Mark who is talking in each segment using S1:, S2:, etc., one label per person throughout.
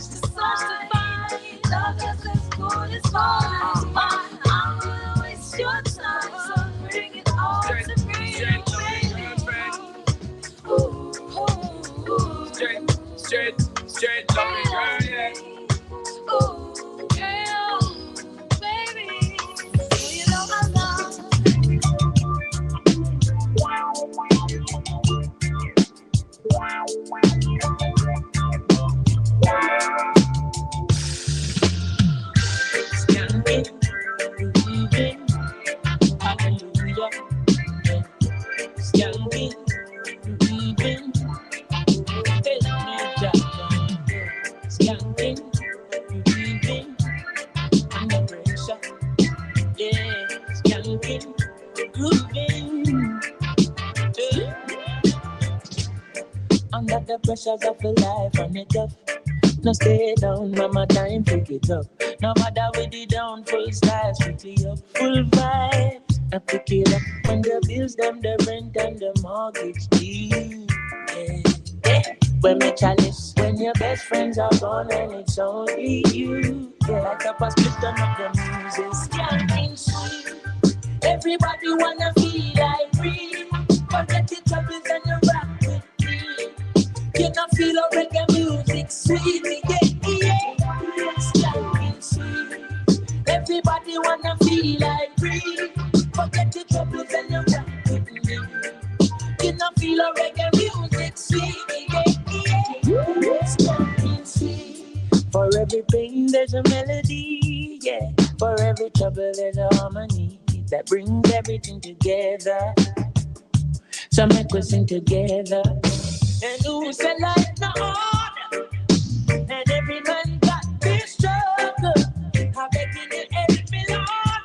S1: search to find love that's as good as mine. I wouldn't waste your time, so bring it all to me, baby. Ooh, ooh, ooh. Straight, love me, girl, yeah. Ooh, yeah, baby. You know I love. Skanking, believing, hallelujah. Skanking, believing, tell me Jaja. Skanking, believing, under pressure. Yeah, skanking, grooving. Under the pressures of life and it tough. No stay down, mama time pick it up. No matter with the down, full style, strictly up. Full vibes, I pick it up. When the bills, them, the rent and the mortgage due. Yeah, yeah. When me chalice, when your best friends are gone and it's only you. Yeah, like a pass, split on up the music. Skanking sweet. Everybody wanna feel like free. Forget the troubles and you rock with me. You don't feel a reggae music sweet, yeah. Skanking sweet. Everybody wanna feel like free. Forget the troubles and you rock with me. You don't feel a reggae music sweet, yeah. Skanking sweet. For every pain there's a melody, yeah. For every trouble there's a harmony that brings everything together. So make we sing together. And who said life no order? And every man got this struggle. I'm begging you, help me, Lord.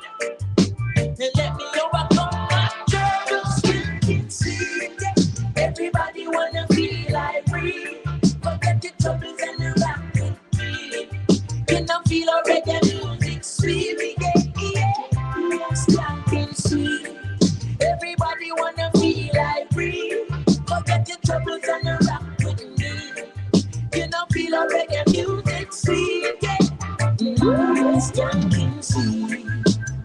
S1: And let me overcome my troubles. Skanking sweet, yeah. Everybody wanna feel like free. Forget the troubles and the rock with me. You know feel a reggae music sweet, yeah. Skanking sweet. Everybody wanna feel like free. Forget the troubles and the rock with me. You know feel a reggae music sweet, yeah. Skanking sweet.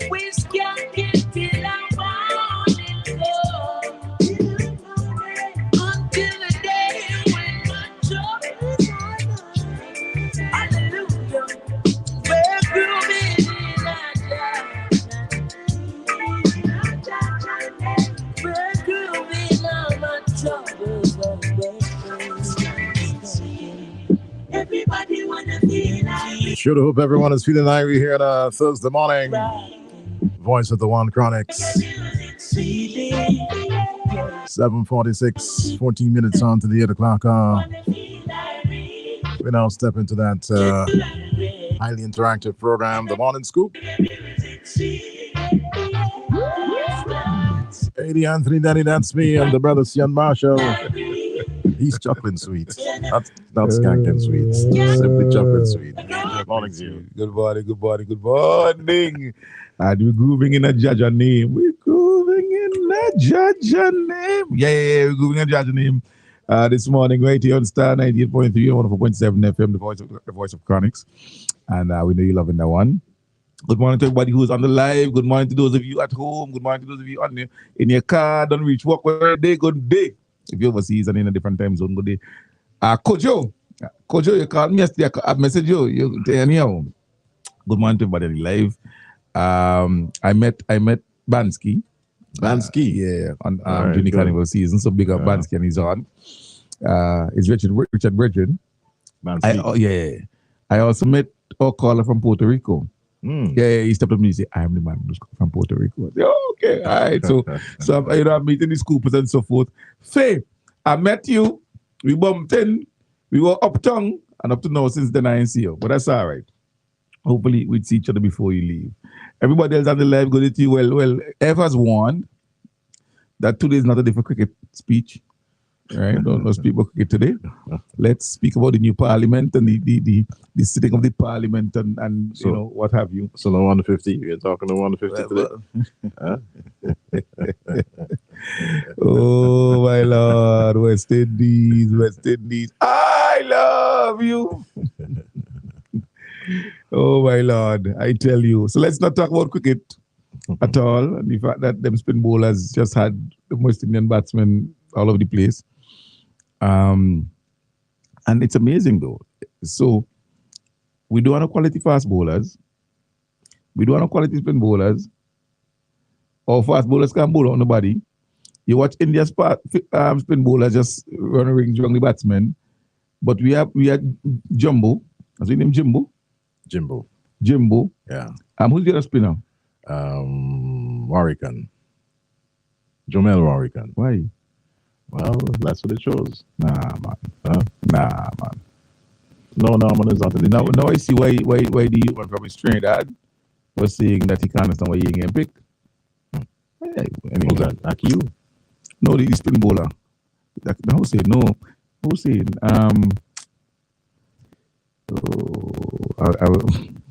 S1: We skanking till our morning glow. Until the day when my troubles are gone. Hallelujah. We're grooving in our jazz. We're grooving on my troubles away. Everybody wanna feel like.
S2: Sure to hope everyone is feeling angry here on a Thursday morning. Voice of the One Chronics. 7:46, 14 minutes on to the 8 o'clock hour. We now step into that highly interactive program, The Morning Scoop. 80 Anthony Daddy, that's me, and the brother Sian Marshall. He's chocolate sweet. That's not skanking sweet. Simply chocolate sweet. Good morning to you.
S3: Good morning, good morning, good morning. And we're grooving in a Jaja name. We're grooving in a Jaja name. Yeah, we're grooving in a Jaja name. This morning, right here on Star 98.3 and 104.7 FM, the voice of Chronics. And we know you're loving that one. Good morning to everybody who's on the live. Good morning to those of you at home. Good morning to those of you in your car. Don't reach work where day. Good day. If you're overseas and in a different time zone, good day. Kojo, you called me yesterday. I messaged you. Anyhow. Good morning to everybody live. I met Bansky.
S2: Bansky?
S3: Yeah, on Junior Carnival season. So big up Bansky and he's on. It's Richard Bridgen.
S2: Bansky.
S3: I also met a caller from Puerto Rico. Yeah, he stepped up to me and said, I am the man who's from Puerto Rico. I said, okay, all right. So I'm meeting these Coopers and so forth. Faye, I met you. We bumped in. We were uptown. And up to now, since then, I ain't see you. But that's all right. Hopefully, we'd see each other before you leave. Everybody else on the live, good to you. Well, F has warned that today is not a day for cricket speech. Right? Don't speak about cricket today. Let's speak about the new parliament and the sitting of the parliament and so, what have you.
S2: So no 150. You're talking to 150 today.
S3: Oh my Lord, West Indies. I love you. Oh my Lord, I tell you. So let's not talk about cricket at all. The fact that them spin bowlers just had the most Indian batsmen all over the place. And it's amazing though. So we do want quality fast bowlers. We do want quality spin bowlers. Or fast bowlers can bowl on nobody. You watch India's spin bowlers just run rings around the batsmen. But we have Jumbo. What's his name?
S2: Jimbo.
S3: Jimbo.
S2: Yeah.
S3: Who's the other spinner?
S2: Warrican. Jomel Warrican.
S3: Why?
S2: Well, that's what it shows.
S3: Nah, man. Nah, man.
S2: No, man, it's not.
S3: Now I see why the human from his Trinidad was saying that he can't understand why he ain't getting picked. Hey, anyway.
S2: Who's that? Akiu?
S3: No, the spin bowler. Hussein, no. Hussein.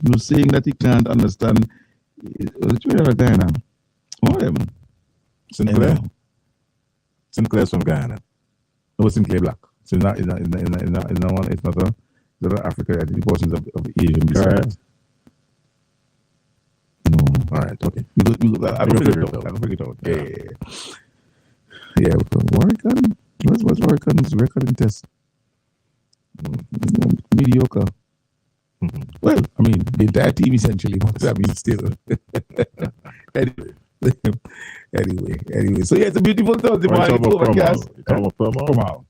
S3: He was saying that he can't understand. The Trinidad guy now. What of them?
S2: Sinclair. Sinclair's from Guyana.
S3: No, Sinclair Black. So it's not Africa. I think the portions of Asian descent.
S2: Correct.
S3: No.
S2: All right, okay.
S3: I don't figure it out. Yeah. Warrican? What's Warrican's recording test? Mediocre.
S2: Mhm.
S3: Well, I mean, the entire team essentially, but I mean, still. Anyway. So yeah, it's a beautiful Thursday morning. It's overcast.
S2: You talking about Permal?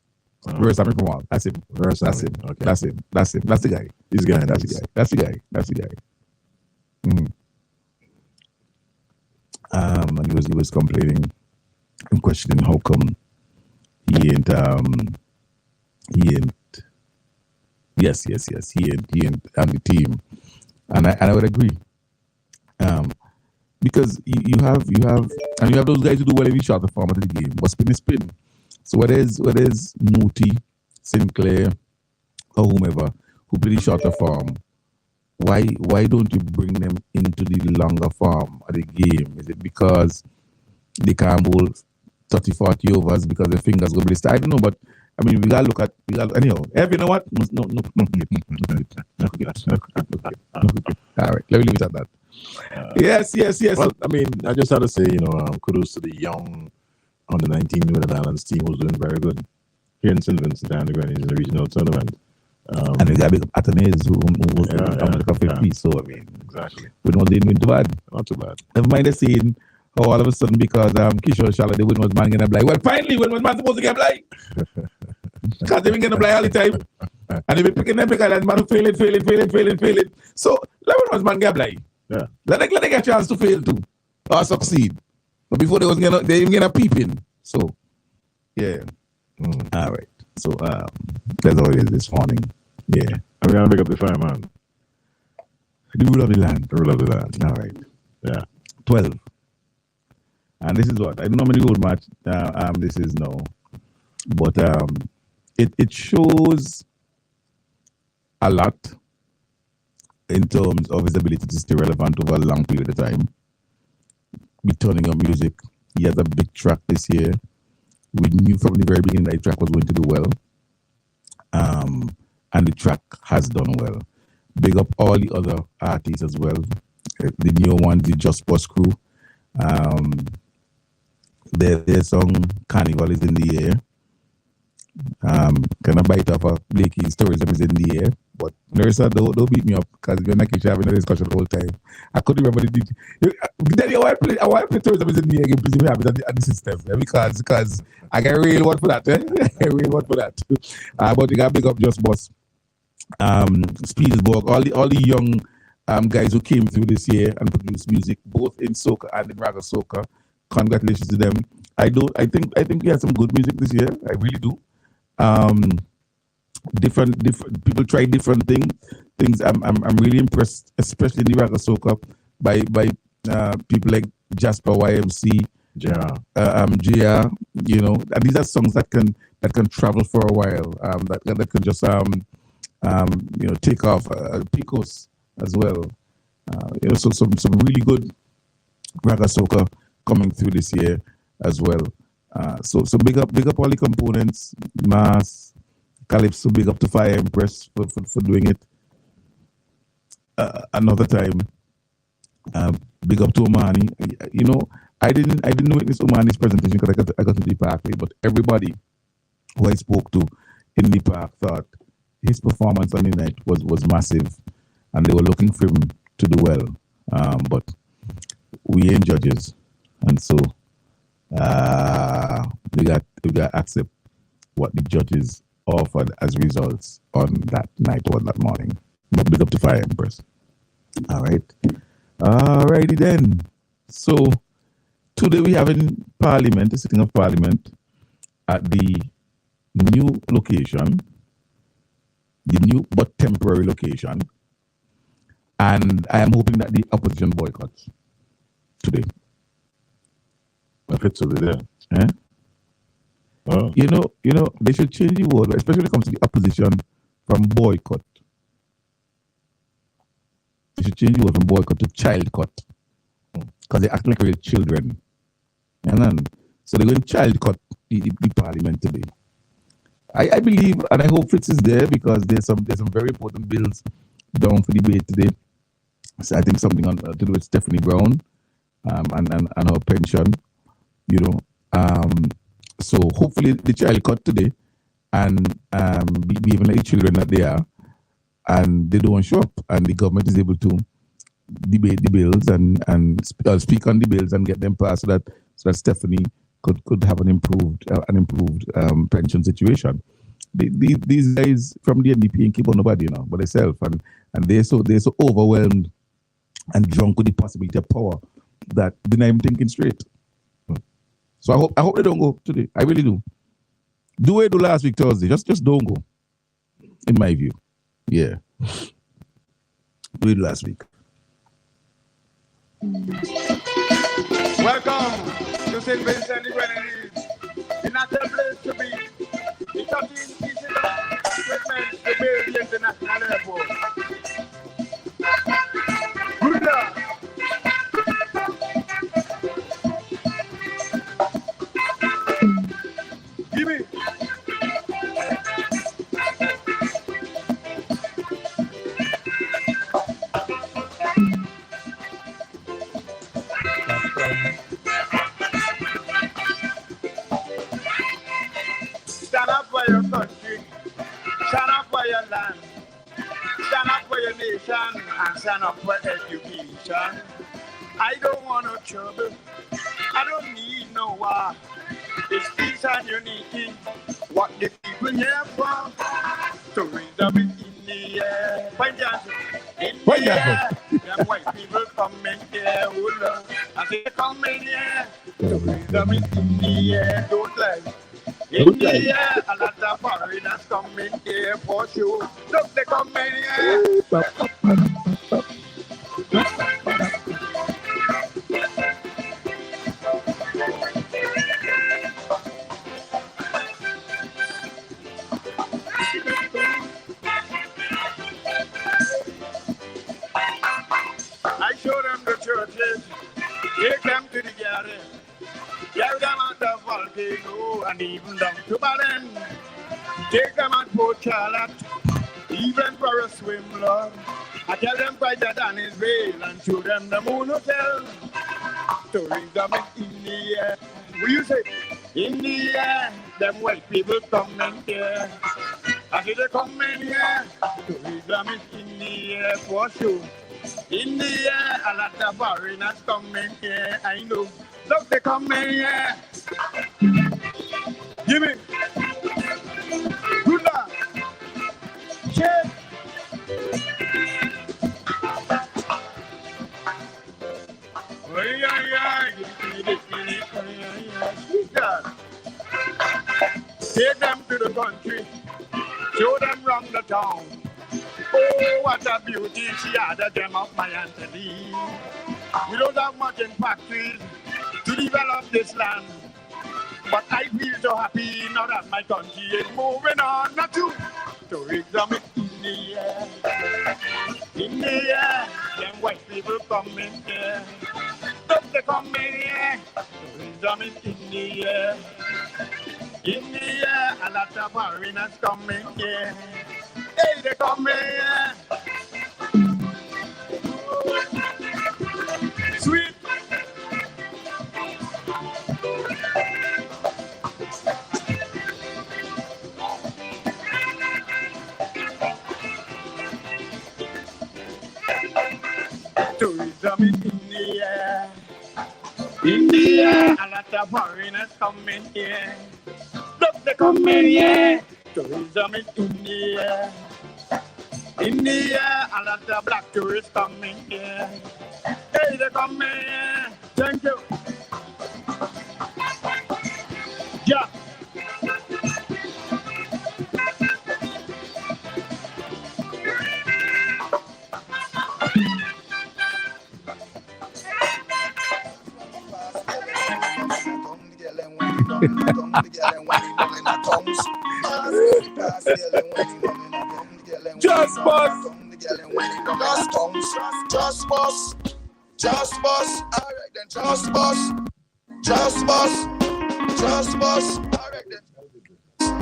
S3: Versami Permal. That's him.
S2: Okay.
S3: That's him. That's the guy.
S2: This guy.
S3: That's the guy. Mm. And he was complaining and questioning how come he ain't yes he ain't on the team, and I would agree, because you have those guys who do well every shot the format of the game, but spin is spin. So whether it's Mooti, Sinclair, or whomever who play the shorter form, why don't you bring them into the longer form of the game? Is it because they can't bowl 30, 40 overs because their fingers go blister? I don't know, but I mean, we gotta look anyhow. You know what? No. All right, let me leave it at that. Yes.
S2: Well, I mean, I just had to say, kudos to the young under 19 Northern Islands team who's doing very good here in St. Vincent and the Grenadines in the regional tournament.
S3: And we got big Athanaze who was the 50. So I mean,
S2: exactly.
S3: We know they doing too bad.
S2: Not too bad.
S3: Never mind the scene. How all of a sudden, because Kishore Shala, they wouldn't was man gonna play. Well, finally, when was man supposed to get play? Because they've been gonna play all the time. And they've been picking them because that man who failing. So let was man get play.
S2: Yeah.
S3: Let them get a chance to fail too. Or succeed. But before they even gonna peep in. So yeah. All right. So that's all it is this morning. Yeah.
S2: I'm gonna make up the fireman.
S3: The rule of the land.
S2: All
S3: right.
S2: Yeah.
S3: 12. And this is what I don't know how many gold match this is now, but it shows a lot in terms of his ability to stay relevant over a long period of time. Be turning up music. He has a big track this year. We knew from the very beginning that the track was going to do well, and the track has done well. Big up all the other artists as well. The new ones, the Just Boss crew. Their song Carnival is in the air. Kind of bite off of Blakey's Tourism is in the air. But Nerissa, don't beat me up because we're not having a discussion the whole time. I couldn't remember the detail. I want to play Tourism is in the air again, please me happy at the system. Because I get real one for that. But you got big up Just Boss. Spielsberg, all the young guys who came through this year and produced music both in soca and in raga soca. Congratulations to them. I think we had some good music this year. I really do. Different people try different things. I'm really impressed, especially in the raga soca, by people like Jasper YMC, JR. And these are songs that can travel for a while. That can just take off. Picos as well. So some really good raga soca coming through this year as well. So big up all the components, Mass, Calypso, big up to Fire Empress for doing it. another time. Big up to Omani. You know, I didn't witness Omani's presentation because I got to the park late, but everybody who I spoke to in the park thought his performance on the night was massive, and they were looking for him to do well. But we ain't judges, and so we got to accept what the judges offered as results on that night or that morning. But big up to Fire Empress. All right. Alrighty then. So today we have in Parliament, the sitting of Parliament at the new location, the new but temporary location, and I am hoping that the opposition boycotts today.
S2: If it's over there.
S3: Eh?
S2: Oh.
S3: You know, they should change the word, especially when it comes to the opposition, from boycott. They should change the word from boycott to child cut. Because they act like real children. And so they're going to child cut the Parliament today. I believe and I hope Fritz is there because there's some very important bills down for debate today. So I think something to do with Stephanie Brown and her pension, you know. So hopefully the child cut today and be even like the children that they are, and they don't show up, and the government is able to debate the bills and speak on the bills and get them passed so that Stephanie could have an improved pension situation. These guys from the NDP ain't keep on nobody, you know, but themselves, and they're so overwhelmed and drunk with the possibility of power that they're not even thinking straight. So I hope they don't go today. I really do. Do what they do last week Thursday. Just don't go. In my view. Yeah. Do it last week.
S4: Welcome to St. Vincent the Grenadines. It's not a place to be. The 13 pieces of equipment to build the international airport. Good luck. Give me. Stand up for your country, stand up for your land, stand up for your nation, and stand up for education. I don't want no trouble, I don't need no war. It's peace and unity, what the people here for. To raise them in the air, in the air. Them white people come in here, oh Lord. I say come in here, to raise them in the air, don't lie. In the air, a lot of foreigners come in here for sure. Look, they come in here. I show them the churches, take them to the garden, carry them at the volcano and even down to Baden. Take them at Port Charlotte, even for a swim, Lord. I tell them quite that Danny's Vale and show them the Moon Hotel. To raise them in the air. Will you say, in the air, them white people come in here. I say they come in here, to raise them in the air for sure. In the air, a lot of foreigners come in here, I know. Look, they come in here. Give me. Good luck. Check. Take them to the country, show them round the town. Oh, what a beauty, she had a gem of my Anthony. We don't have much in factories to develop this land, but I feel so happy now that my country is moving on. Not to tourism in the air. In the air, them white people come in here. Don't they come in here? Tourism in the air. In the air, a lot of foreigners come in here. Hey, they come in here. tourism in India. India, a lot of foreigners coming here. Look, they coming here. Tourism in India. India, a lot of black tourists coming here. Hey, they coming here. Thank you. Yeah.
S3: Just bust.
S5: Just bust. Just bust. All right then. Just bust. Just bust. Just bust. All right then.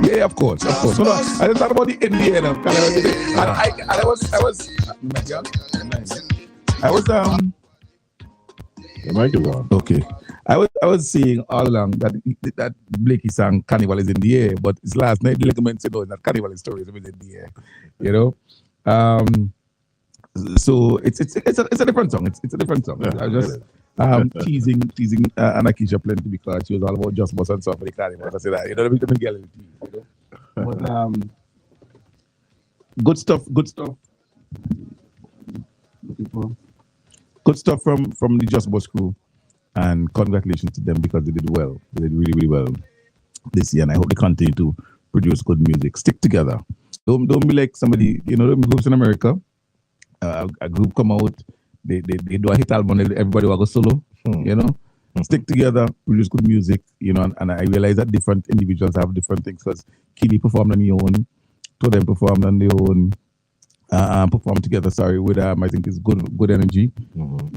S3: Yeah, of course. So, no, I just thought about the Indian. I was
S2: The mic is on.
S3: okay. I was saying all along that Blakey sang Carnival is in the air, but it's last night the ligament said no, that Carnival is tourism is in the air. You know? So it's a different song. It's a different song.
S2: Yeah,
S3: I was just teasing Anakisha plenty because she was all about just bus and stuff for the carnival. I said that, you know, let me get a little tease, you know. But good stuff. Good stuff from the Just Bus crew, and congratulations to them because they did well. They did really, really well this year, and I hope they continue to produce good music. Stick together. Don't be like somebody, you know, them groups in America. A group come out, they do a hit album, and everybody will go solo. You know, stick together, produce good music. You know, and I realize that different individuals have different things. Because Kiddy performed on their own, two of them performed on their own. Perform together. Sorry, with I think it's good energy.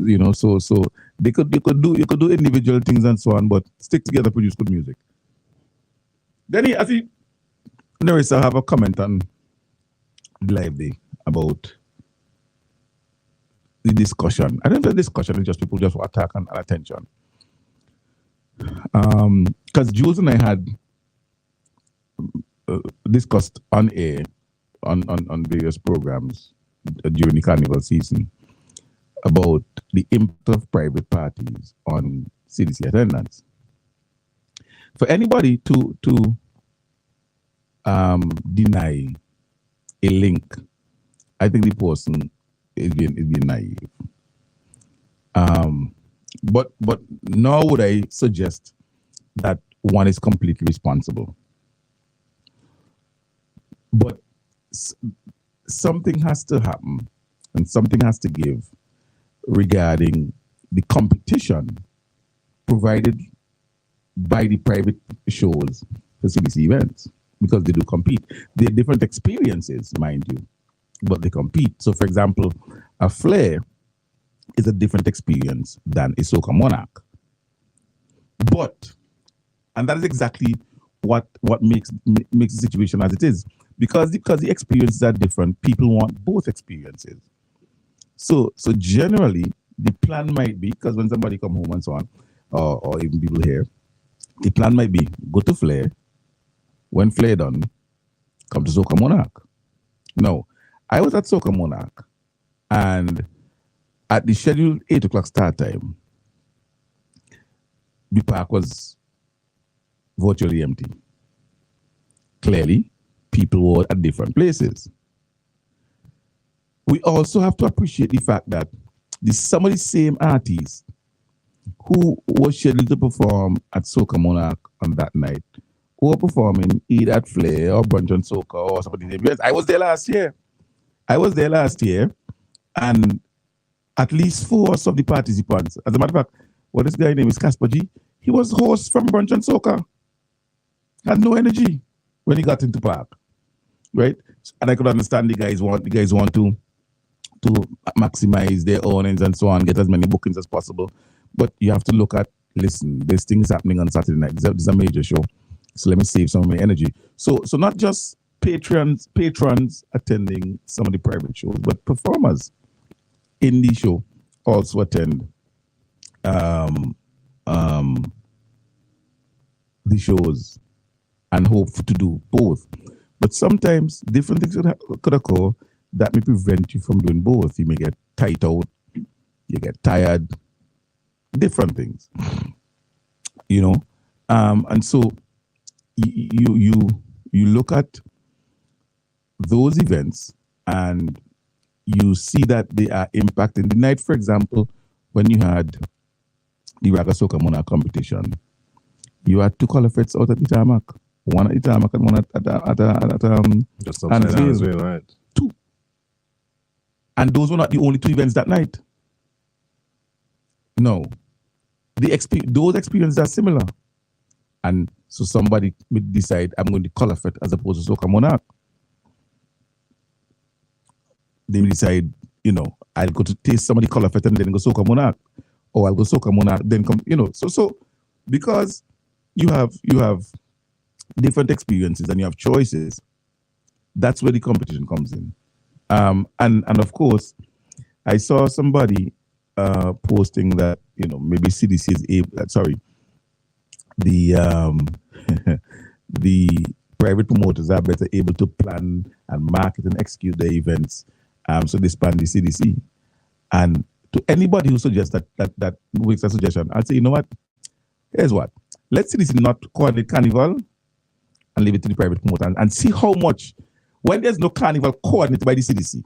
S3: You know, so you could do individual things and so on, but stick together, produce good music. Then I think Nerissa have a comment on the live day about the discussion. I don't know the discussion is just people just want attack and attention. Because Jules and I had discussed on air on various programs during the carnival season about the impact of private parties on CDC attendance. For anybody to deny a link, I think the person is being naive. But nor would I suggest that one is completely responsible. But something has to happen and something has to give regarding the competition provided by the private shows for CBC events, because they do compete. They're different experiences, mind you, but they compete. So, for example, a Flair is a different experience than a Soca Monarch. And that is exactly what makes the situation as it is. Because the experiences are different, people want both experiences. So generally, the plan might be, because when somebody come home and so on, or even people here, the plan might be go to Flair. When Flair done, come to Soca Monarch. No, I was at Soca Monarch, and at the scheduled 8 o'clock start time, the park was virtually empty. Clearly, people were at different places. We also have to appreciate the fact that some of the same artists who were scheduled to perform at Soca Monarch on that night, who were performing either at Flair or Brunch and Soca or something. Yes, I was there last year. And at least 4 of the participants, as a matter of fact, this guy name is Casper G, he was host from Brunch and Soca. Had no energy when he got into park. Right? And I could understand the guys want to maximize their earnings and so on, get as many bookings as possible. But you have to look at, listen, this thing is happening on Saturday night. This is a major show. So let me save some of my energy. So not just patrons attending some of the private shows, but performers in the show also attend the shows and hope to do both. But sometimes different things could occur that may prevent you from doing both. You may get tight out you get tired, different things, and so you look at those events and you see that they are impacting the night. For example, when you had the Raga Soca Monarch competition, you had 2 Colafettes out at the tarmac. One at the tarmac and one at
S2: Just upside down as well, right?
S3: 2. And those were not the only 2 events that night. No. Those experiences are similar. And so somebody would decide, I'm going to Colafett as opposed to Soca Monarch. They will decide, I'll go to taste somebody Colafett and then go Soca Monarch. Or I'll go Soca Monarch, then come, So because you have different experiences and you have choices, that's where the competition comes in. And of course, I saw somebody posting that, maybe CDC is able, the private promoters are better able to plan and market and execute their events. So they span the CDC. And to anybody who suggests that makes a suggestion, I'd say, you know what? Here's what. Let CDC not coordinate carnival and leave it to the private promoter and see how much, when there's no carnival coordinated by the CDC,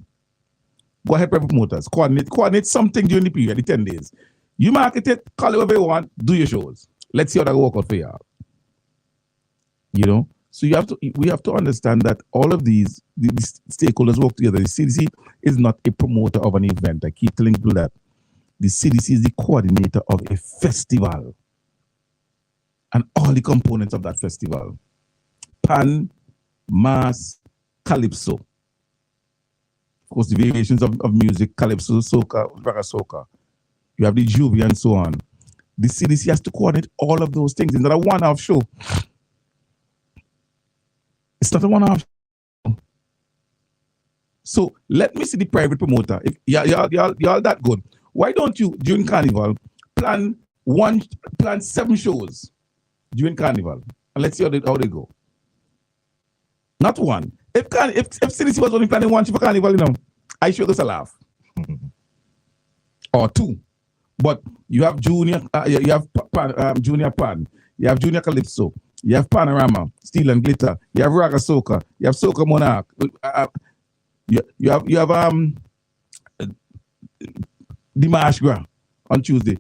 S3: go ahead, private promoters, coordinate something during the period, the 10 days. You market it, call it whatever you want, do your shows. Let's see how that work out for you. So we have to understand that all of these stakeholders work together. The CDC is not a promoter of an event. I keep telling people that the CDC is the coordinator of a festival and all the components of that festival. Pan, Mass, Calypso. Of course, the variations of music, Calypso, Soca, Raga Soca. You have the Juvie and so on. The CDC has to coordinate all of those things. It's not a one-off show. It's not a one-off show. So let me see the private promoter. If y'all that good, why don't you, during Carnival, plan 7 shows during Carnival? And let's see how they go. Not one. If CDC was only planning 1 show for Carnival, I sure there's a laugh. Or 2. But you have Junior, you have Junior Pan, you have Junior Calypso, you have Steel and Glitter, you have Raga Soca, you have Soca Monarch, you have the Marsh Gras on Tuesday.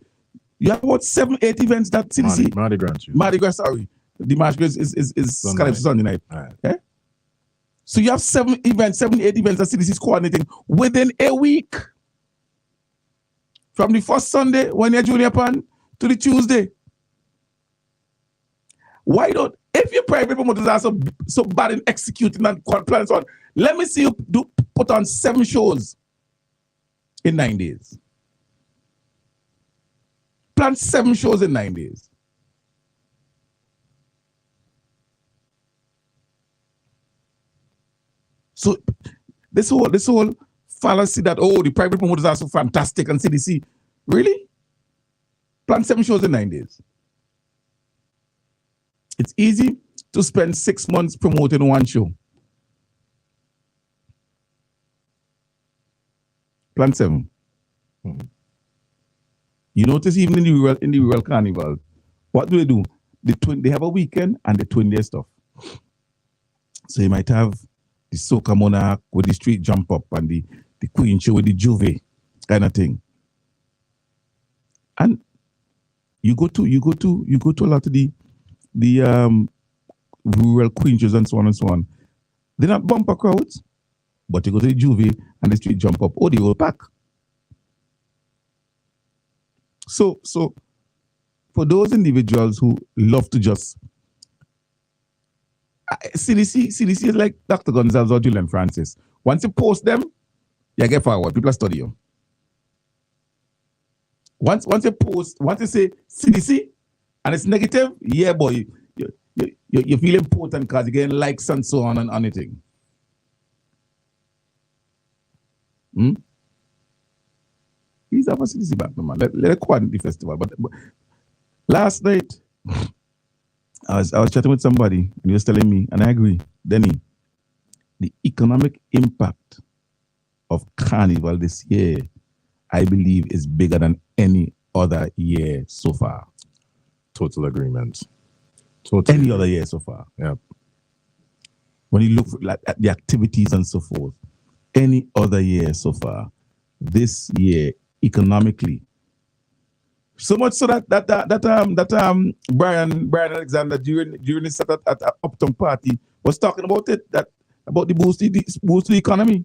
S3: You have about 7-8 events that CDC.
S2: Mardi Gras.
S3: Mardi Gras, sorry. The Marsh Gras is Calypso Sunday night.
S2: Right.
S3: Okay? So you have 7-8 events that CDC is coordinating within a week. From the first Sunday when you're Junior Pan to the Tuesday. Why don't, if your private promoters are so bad in executing and plans on, let me see you put on 7 shows in 9 days. Plan 7 shows in 9 days. So this whole fallacy that, the private promoters are so fantastic and CDC, really? Plan 7 shows in 9 days. It's easy to spend 6 months promoting 1 show. Plan 7. You notice even in the rural carnival, what do? They have a weekend and they twin their stuff. So you might have the Soca Monarch with the street jump up and the Queen show with the Juvie kind of thing. And you go to a lot of the rural Queen shows and so on. They're not bumper crowds, but you go to the Juvie and the street jump up, they will pack. So for those individuals who love to just CDC is like Dr. Gonzalez or Julian Francis. Once you post them, you get forward. People study you. Once you say CDC and it's negative, yeah, boy, you feel important because you get likes and so on and anything. He's have a CDC back, no man. Let coordinate the festival. But last night, I was chatting with somebody and he was telling me, and I agree, Denny, the economic impact of Carnival this year I believe is bigger than any other year so far.
S2: Total agreement.
S3: Any other year so far.
S2: Yep.
S3: When you look at the activities and so forth, any other year so far, this year economically, so much so that Brian Alexander during this at Uptown party was talking about it, about the boost to the economy.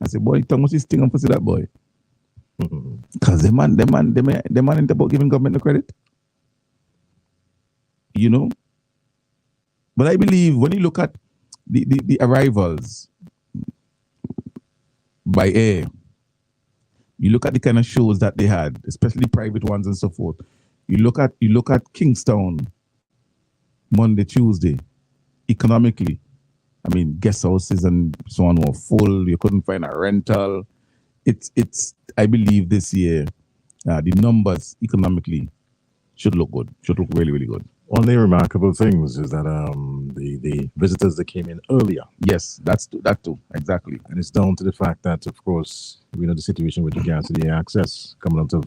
S3: I said, boy, Thomas is stinging for that boy. Because the man ain't about giving government the credit. You know? But I believe when you look at the arrivals by air, you look at the kind of shows that they had, especially private ones and so forth. You look at Kingstown Monday, Tuesday, economically. I mean, guest houses and so on were full. You couldn't find a rental. It's. I believe this year, the numbers economically should look good. Should look really, really good.
S2: Only remarkable things is that the visitors that came in earlier.
S3: Yes, that too, exactly.
S2: And it's down to the fact that, of course, we know the situation with regards to the access coming out of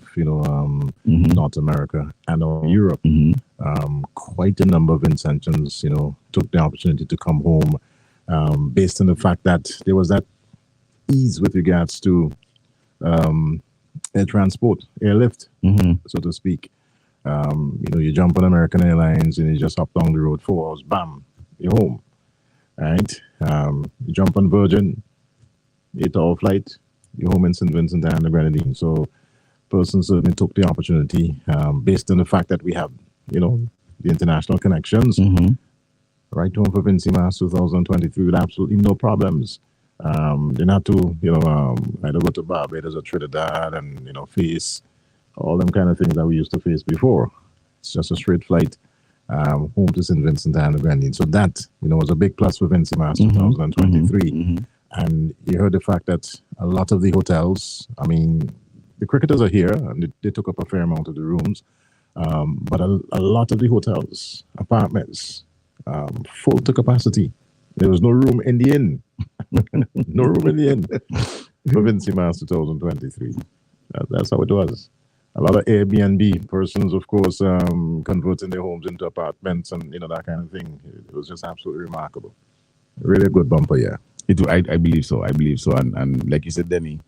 S2: North America and Europe. Quite a number of intentions, took the opportunity to come home, based on the fact that there was that ease with regards to air transport, airlift, so to speak. You jump on American Airlines and you just hop down the road 4 hours, bam, you're home. Right? You jump on Virgin, 8-hour flight, you're home in St. Vincent and the Grenadines. So, persons certainly took the opportunity, based on the fact that we have, the international connections, right home for Vincy Mas 2023 with absolutely no problems. They not to, either go to Barbados or Trinidad and, face all them kind of things that we used to face before. It's just a straight flight home to St. Vincent and the Grenadines. So that, was a big plus for Vincy Mas 2023. And you heard the fact that a lot of the hotels, I mean, the cricketers are here and they took up a fair amount of the rooms. But a lot of the hotels, apartments, full to capacity. There was no room in the inn. No room in the inn for Vincy Mas 2023. That's how it was. A lot of Airbnb persons, of course, converting their homes into apartments and, that kind of thing. It was just absolutely remarkable. Really a good bumper, yeah.
S3: I believe so. And like you said, Denny,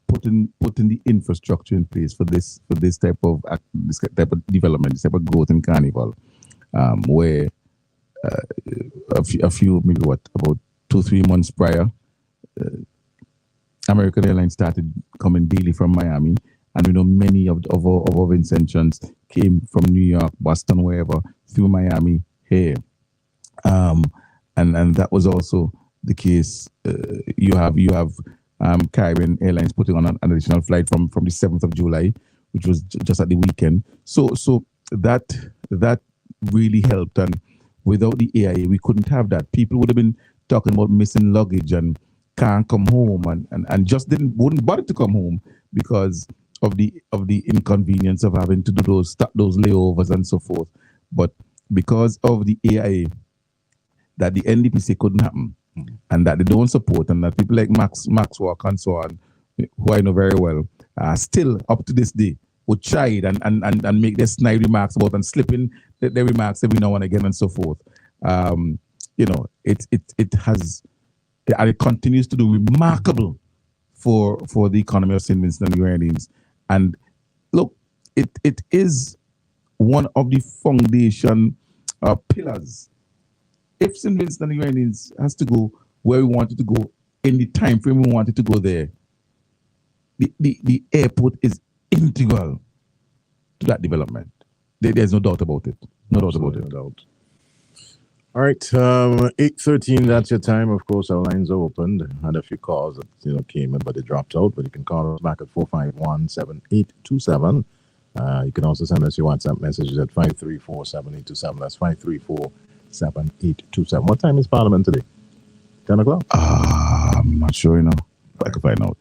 S3: putting the infrastructure in place for this type of development, this type of growth in Carnival, where a few maybe about 2-3 months prior, American Airlines started coming daily from Miami, and we know many of our Vincentians came from New York, Boston, wherever, through Miami here, and that was also the case. You have Caribbean Airlines putting on an additional flight from the 7th of July, which was just at the weekend. So that really helped, and without the AIA, we couldn't have that. People would have been talking about missing luggage and can't come home, and just wouldn't bother to come home because of the inconvenience of having to do those layovers and so forth. But because of the AIA, that the NDPC couldn't happen, and that they don't support, and that people like Max Walk and so on, who I know very well, still up to this day would chide and make their snide remarks about and slip in their remarks every now and again and so forth. It continues to do remarkable for the economy of St. Vincent and the Grenadines. And look, it is one of the foundation pillars. If St. Vincent and the Grenadines has to go where we want it to go in the time frame we want it to go there, the airport is integral to that development. There's no doubt about it. No doubt about it.
S2: No doubt. All right, 8:13. That's your time. Of course, our lines are opened. Had a few calls that came in, but they dropped out. But you can call us back at 451-7827. You can also send us your WhatsApp messages at 534-7827. That's 534-7827. What time is Parliament today? 10 o'clock?
S3: I'm not sure. I can find out.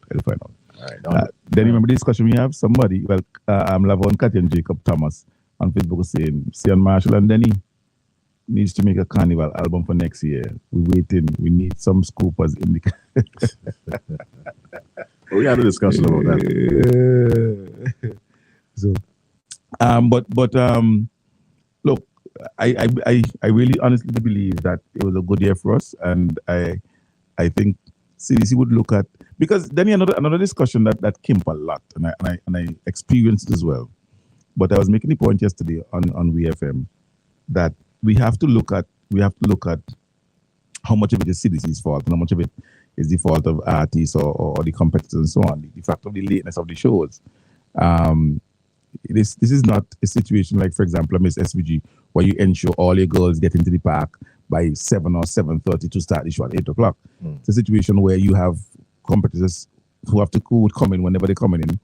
S2: All right.
S3: Then remember the discussion we have. Somebody, Lavon Cathy and Jacob Thomas on Facebook saying, Sean Marshall and Denny needs to make a Carnival album for next year. We're waiting. We need some scoopers in the...
S2: We had a discussion about that.
S3: So, but look, I really honestly believe that it was a good year for us, and I think CDC would look at, because then another discussion that came up a lot, and I experienced it as well. But I was making the point yesterday on VFM that we have to look at how much of it is CDC's fault and how much of it is the fault of artists or the competitors and so on. The fact of the lateness of the shows. This is not a situation like, for example, Miss SVG, where you ensure all your girls get into the park by 7 or 7:30 to start the show at 8 o'clock. It's a situation where you have competitors who would come in whenever they're coming in,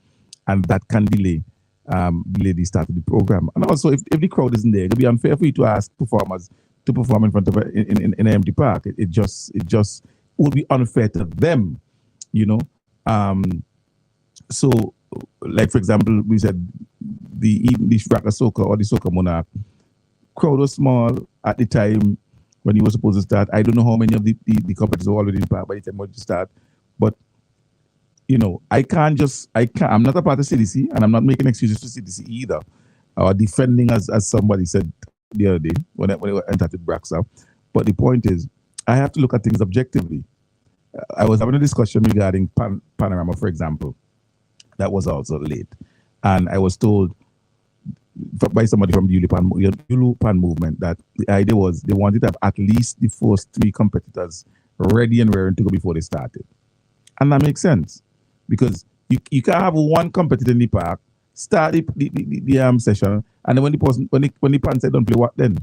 S3: and that can delay the start of the program. And also, if the crowd isn't there, it would be unfair for you to ask performers to perform in front of in an empty park. It just would be unfair to them, you know. So, like for example, we said the Fracas Soca or the Soca Monarch crowd was small at the time when he was supposed to start. I don't know how many of the competitors were already in the park by the time he was to start, but you know, I'm not a part of CDC, and I'm not making excuses for CDC either, or defending as somebody said the other day when they were entered Braxa. But the point is, I have to look at things objectively. I was having a discussion regarding Panorama, for example, that was also late, and I was told by somebody from the Yulupan movement that the idea was they wanted to have at least the first 3 competitors ready and raring to go before they started, and that makes sense. Because you can't have one competitor in the park, start the session, and then when the pan said don't play, what then?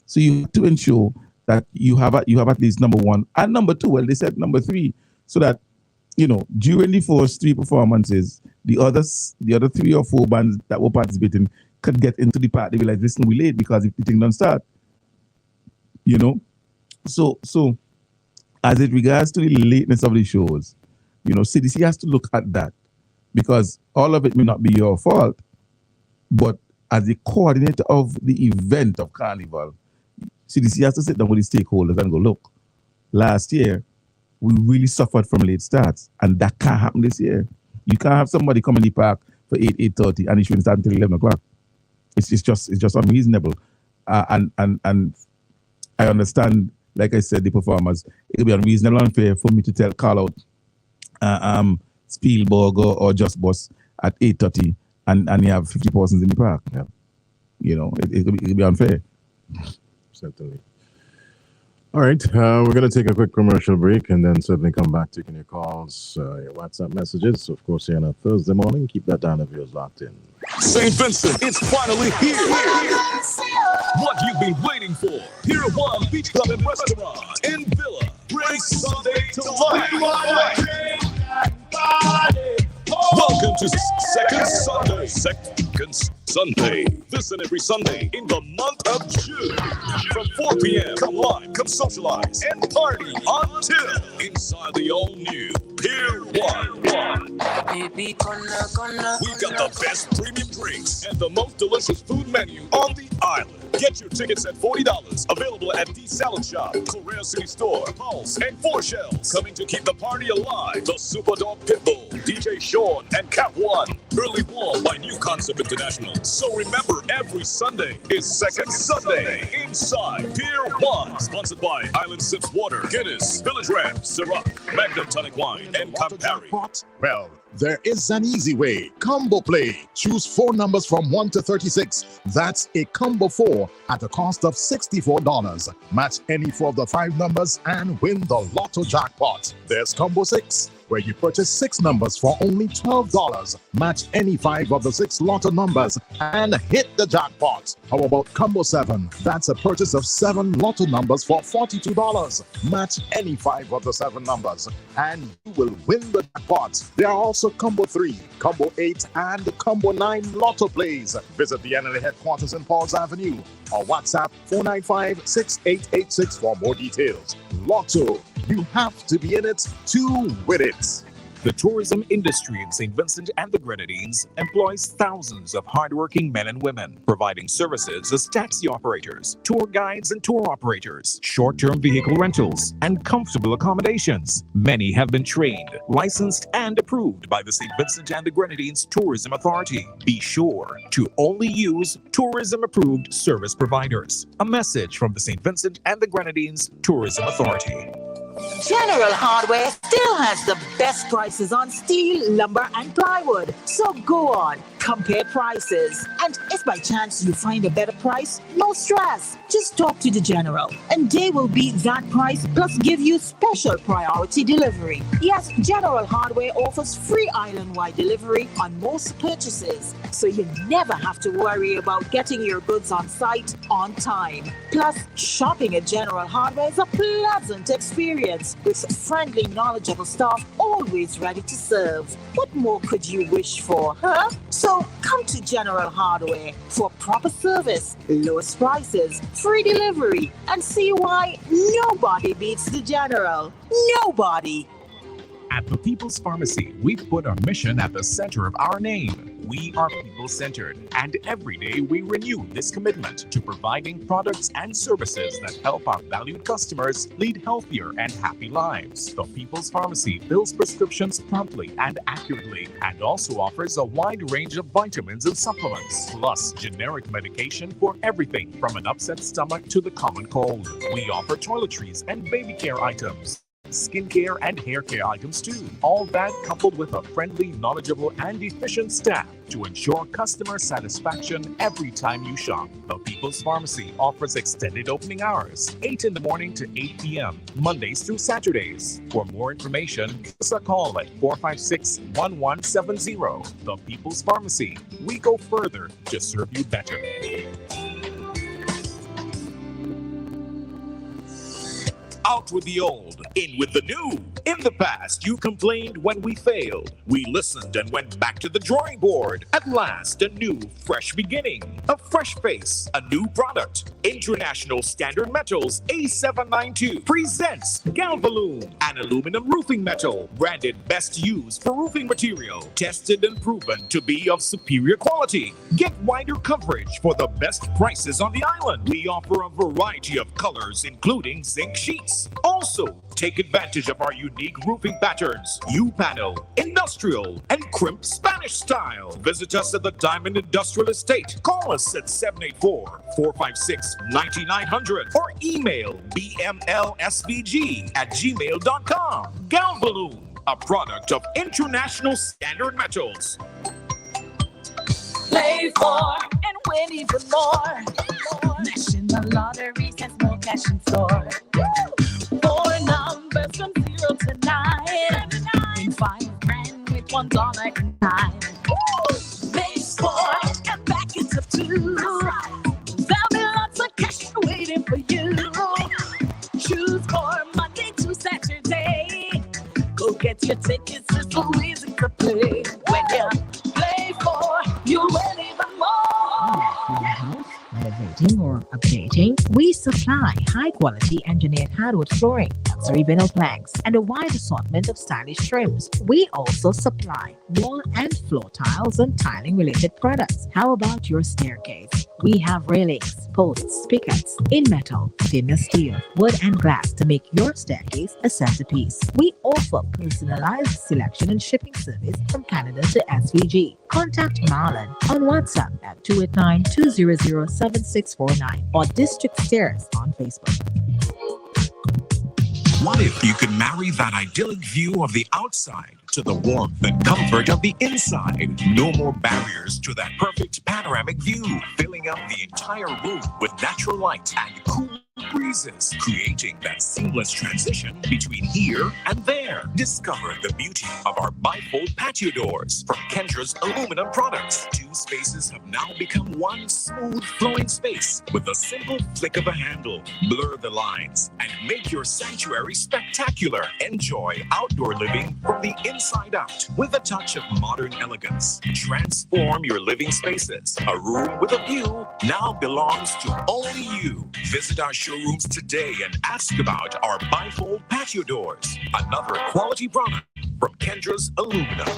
S3: So you have to ensure that you have at least number 1 and number 2. Well, they said number 3, so that you know during the first 3 performances, the other 3 or 4 bands that were participating could get into the park. They realize, listen, we late because if the thing don't start, you know. So as it regards to the lateness of the shows, you know, CDC has to look at that, because all of it may not be your fault, but as the coordinator of the event of Carnival, CDC has to sit down with the stakeholders and go, look, last year we really suffered from late starts, and that can't happen this year. You can't have somebody come in the park for 8:30 and it shouldn't start until 11 o'clock. It's just unreasonable, and I understand. Like I said, the performers, it would be unreasonable and unfair for me to call out Spielberg or Just Boss at 8:30 and you have 50 persons in the park.
S2: Yeah.
S3: You know, it'll be unfair.
S2: Certainly. All right, we're going to take a quick commercial break and then certainly come back taking your calls, your WhatsApp messages. Of course, here on a Thursday morning, keep that down of yours locked in.
S6: St. Vincent, it's finally here. What you've been waiting for. Pier 1 Beach Club and Restaurant in Villa. Bring Sunday to life. Welcome to Second Sunday. This and every Sunday in the month of June. From 4 p.m. Come live, come socialize, and party until inside the all-new Pier 1. We've got the best premium drinks and the most delicious food menu on the island. Get your tickets at $40. Available at The Salad Shop, Korea City Store, Pulse, and 4 Shells. Coming to keep the party alive, the Super Dog Pitbull, DJ Sean, and Cap One. Early warm by New Concept International. So remember, every Sunday is Second Sunday inside Pier 1. Sponsored by Island Sips Water, Guinness, Village Ram, Ciroc, Magnum Tonic Wine, and Campari.
S5: Well, there is an easy way. Combo Play. Choose 4 numbers from 1 to 36. That's a combo 4 at a cost of $64. Match any 4 of the 5 numbers and win the Lotto jackpot. There's Combo 6, where you purchase 6 numbers for only $12. Match any 5 of the 6 Lotto numbers and hit the jackpot. How about Combo 7? That's a purchase of 7 Lotto numbers for $42. Match any 5 of the 7 numbers and you will win the jackpot. There are also Combo 3, Combo 8, and Combo 9 Lotto plays. Visit the NLA headquarters in Paul's Avenue or WhatsApp 495-6886 for more details. Lotto, you have to be in it to win it.
S6: The tourism industry in St. Vincent and the Grenadines employs thousands of hardworking men and women, providing services as taxi operators, tour guides and tour operators, short-term vehicle rentals, and comfortable accommodations. Many have been trained, licensed, and approved by the St. Vincent and the Grenadines Tourism Authority. Be sure to only use tourism-approved service providers. A message from the St. Vincent and the Grenadines Tourism Authority.
S7: General Hardware still has the best prices on steel, lumber, and plywood. So go on, compare prices. And if by chance you find a better price, no stress. Just talk to the General, and they will beat that price plus give you special priority delivery. Yes, General Hardware offers free island-wide delivery on most purchases, so you never have to worry about getting your goods on site on time. Plus, shopping at General Hardware is a pleasant experience with friendly, knowledgeable staff always ready to serve. What more could you wish for, huh? So come to General Hardware for proper service, lowest prices, free delivery, and see why nobody beats the General. Nobody.
S6: At the People's Pharmacy, we've put our mission at the center of our name. We are people-centered, and every day we renew this commitment to providing products and services that help our valued customers lead healthier and happy lives. The People's Pharmacy fills prescriptions promptly and accurately, and also offers a wide range of vitamins and supplements, plus generic medication for everything from an upset stomach to the common cold. We offer toiletries and baby care items, skincare and hair care items too. All that coupled with a friendly, knowledgeable, and efficient staff to ensure customer satisfaction every time you shop. The People's Pharmacy offers extended opening hours, 8 in the morning to 8 p.m., Mondays through Saturdays. For more information, give us a call at 456-1170. The People's Pharmacy. We go further to serve you better. Out with the old, in with the new. In the past, you complained when we failed. We listened and went back to the drawing board. At last, a new, fresh beginning. A fresh face, a new product. International Standard Metals A792 presents Galvalume, an aluminum roofing metal, branded best used for roofing material, tested and proven to be of superior quality. Get wider coverage for the best prices on the island. We offer a variety of colors, including zinc sheets. Also, take advantage of our unique roofing patterns, U-panel, industrial, and crimp Spanish style. Visit us at the Diamond Industrial Estate. Call us at 784-456-9900 or email bmlsvg@gmail.com. Galvalume, a product of International Standard Metals.
S1: Play for and win even more. National Lottery has more cash in store. 4 numbers from 0 to 9. Win $5,000 with $1 in time. Play sport and back it up too. There'll be lots of cash waiting for you. Choose for Monday to Saturday. Go get your tickets, it's so easy to play. When you play for, you win even more.
S7: Renovating or updating, we supply high-quality engineered hardwood flooring, luxury vinyl planks, and a wide assortment of stylish trims. We also supply wall and floor tiles and tiling-related products. How about your staircase? We have railings, posts, pickets in metal, stainless steel, wood, and glass to make your staircase a centerpiece. We offer personalized selection and shipping service from Canada to SVG. Contact Marlon on WhatsApp at 289-200-7649 or District Stairs on Facebook.
S6: What if you could marry that idyllic view of the outside to the warmth and comfort of the inside? No more barriers to that perfect panoramic view, filling up the entire room with natural light and cool breezes, creating that seamless transition between here and there. Discover the beauty of our bifold patio doors from Kendra's aluminum products. 2 spaces have now become one smooth flowing space with a simple flick of a handle. Blur the lines and make your sanctuary spectacular. Enjoy outdoor living from the inside out with a touch of modern elegance. Transform your living spaces. A room with a view now belongs to only you. Visit our showrooms today and ask about our bifold patio doors. Another quality product from Kendra's Aluminum.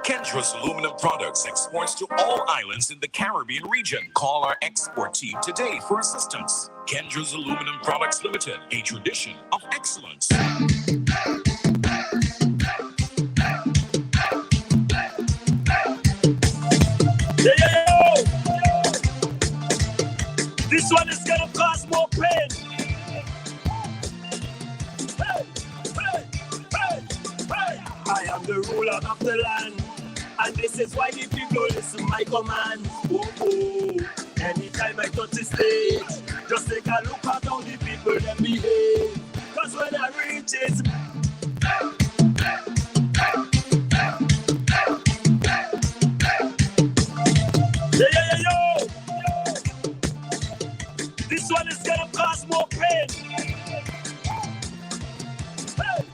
S6: Kendra's Aluminum Products exports to all islands in the Caribbean region. Call our export team today for assistance. Kendra's Aluminum Products Limited, a tradition of excellence.
S8: Yo! This one is gonna cause more pain. Hey. I am the ruler of the land, and this is why the people listen my commands. Oh. Anytime I touch the stage, just take a look at how the people them behave. Cause when I reach it, yo. This one is gonna cause more pain. Hey.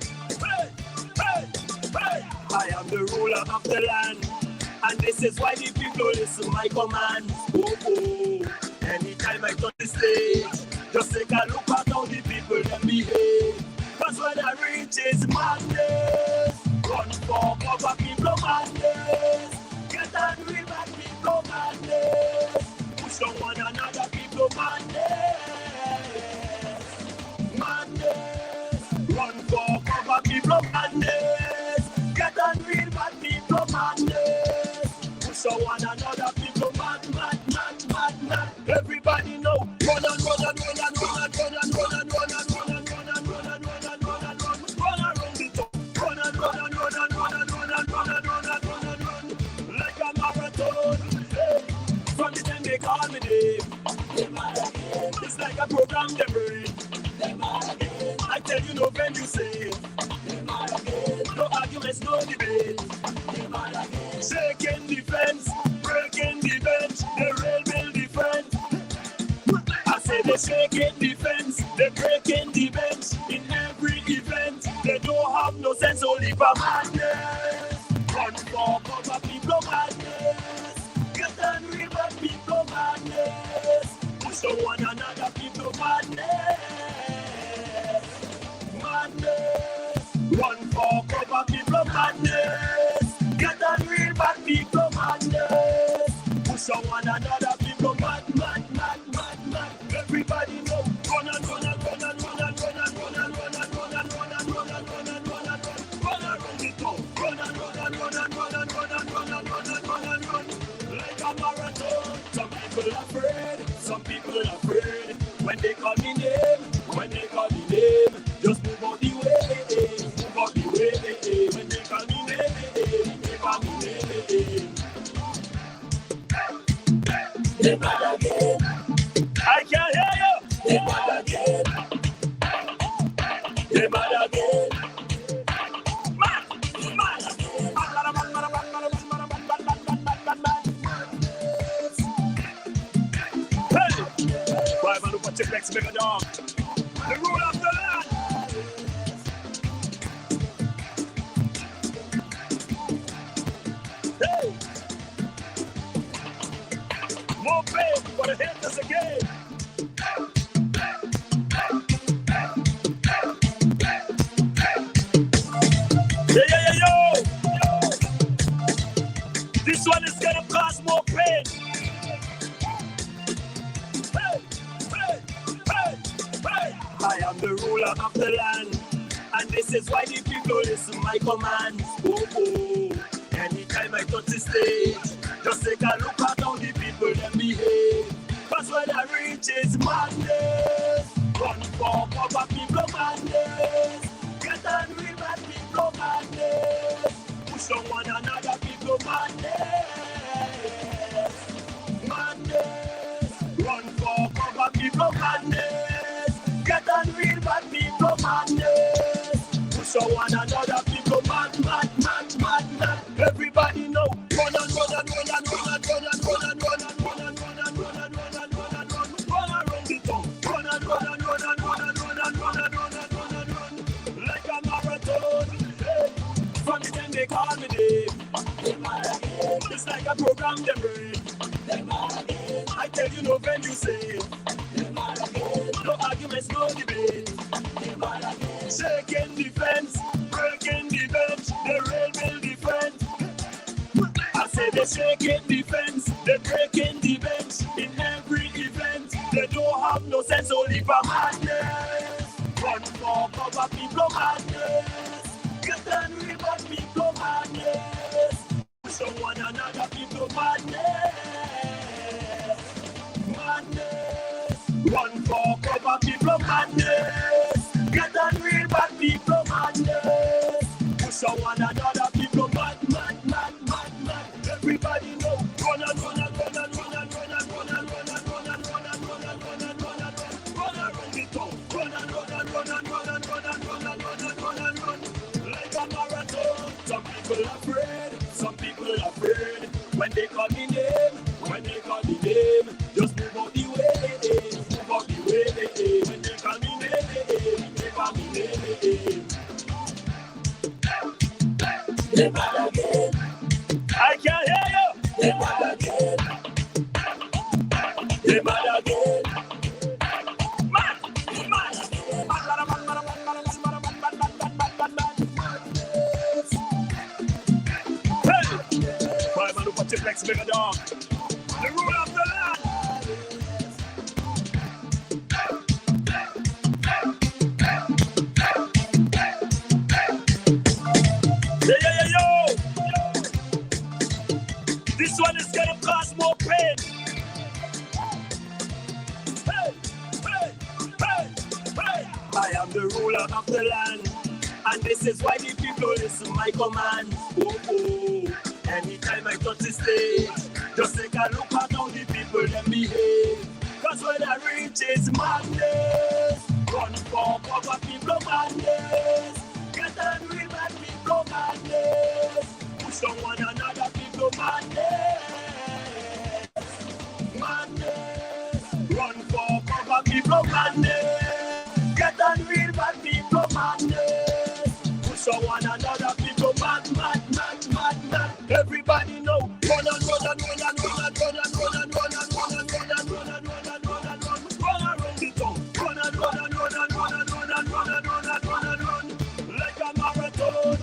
S8: I am the ruler of the land, and this is why the people listen my commands. Oh. Anytime I touch the stage, just take a look at how the people them behave. Cause when I reach it's madness, run for cover people madness. Get angry back people madness. Push on one another people madness. Run for cover people madness. Get angry back people madness. Push on one another people mad. Everybody know. Run around the top. Run like a marathon. From the time they call me name, it's like a program they bring. I tell you no venue say, no arguments, no debate. Shaking defense, breaking the bench, the rail build defense. I say they shaking defense, they breaking the bench. In every event, they don't have no sense, only for madness. Run for cover people madness. Get angry but people madness. Push on one another people madness. Run for cover people madness. Get angry but people madness. Push on one another people mad. Everybody know. Run around the top. Run like a marathon. Some people afraid. Some people afraid. When they call me name, just move out the way. When they call me name, They mad again. I can't hear you. They mad again. They mad again. Mad. Hey, why man look at your next mega dog? The rule of the land. Hey, more pain for the haters again. Yo. This one is gonna cause more pain. Hey. I am the ruler of the land, and this is why the people listen my commands. Oh. Anytime I touch the stage, just take a look at how the people them behave. Cause when I reach it's madness. Run for cover people madness. Get angry but people madness. Push on one another people madness. Run for cover people madness. Get angry but people madness. Push on one another people mad. Everybody know. Run around the town. Run like a marathon. From the time they call me name, it's like a program they bring. I tell you no venue say, no arguments, no debate. Shaking defense, breaking the bench. shaking the fence, they're breaking the bench in every event. They don't have no sense, only for madness. Run for cover, people madness. Get angry, but people madness. Show one another, people madness. Madness. Run for cover, people madness. Get angry, but people madness. Push on one another, people mad. Everybody know, run and run and run and run and run and run and run and run and run and run and run and run and run and run the town. Run and run and run and run and run and run and run and run and run like a marathon. Some people afraid, some people afraid. When they call me name, just move out the way, move out the way. When they call me name, they call me name. They're mad again. I can't hear you. They're mad again. They're mad again. Mad. Hey! Fireman who put your flex bigger dog. The rule of the land. Yo. This one is gonna cause more pain. Hey. I am the ruler of the land, and this is why the people listen my command. Oh. Anytime I touch the stage, just take a look at how the people them behave. Cause when I reach it's madness. Run for cover, people madness. Get angry, bad people madness. Push on one another, people madness. Run for cover, people madness. Get angry, bad people madness. Push on one another, people mad. Everybody know. Run and run and run and run and run and run and run and run and run and run and run and run and run. Run around the town. Run and run and run and run and run and run and run and run and run like a marathon.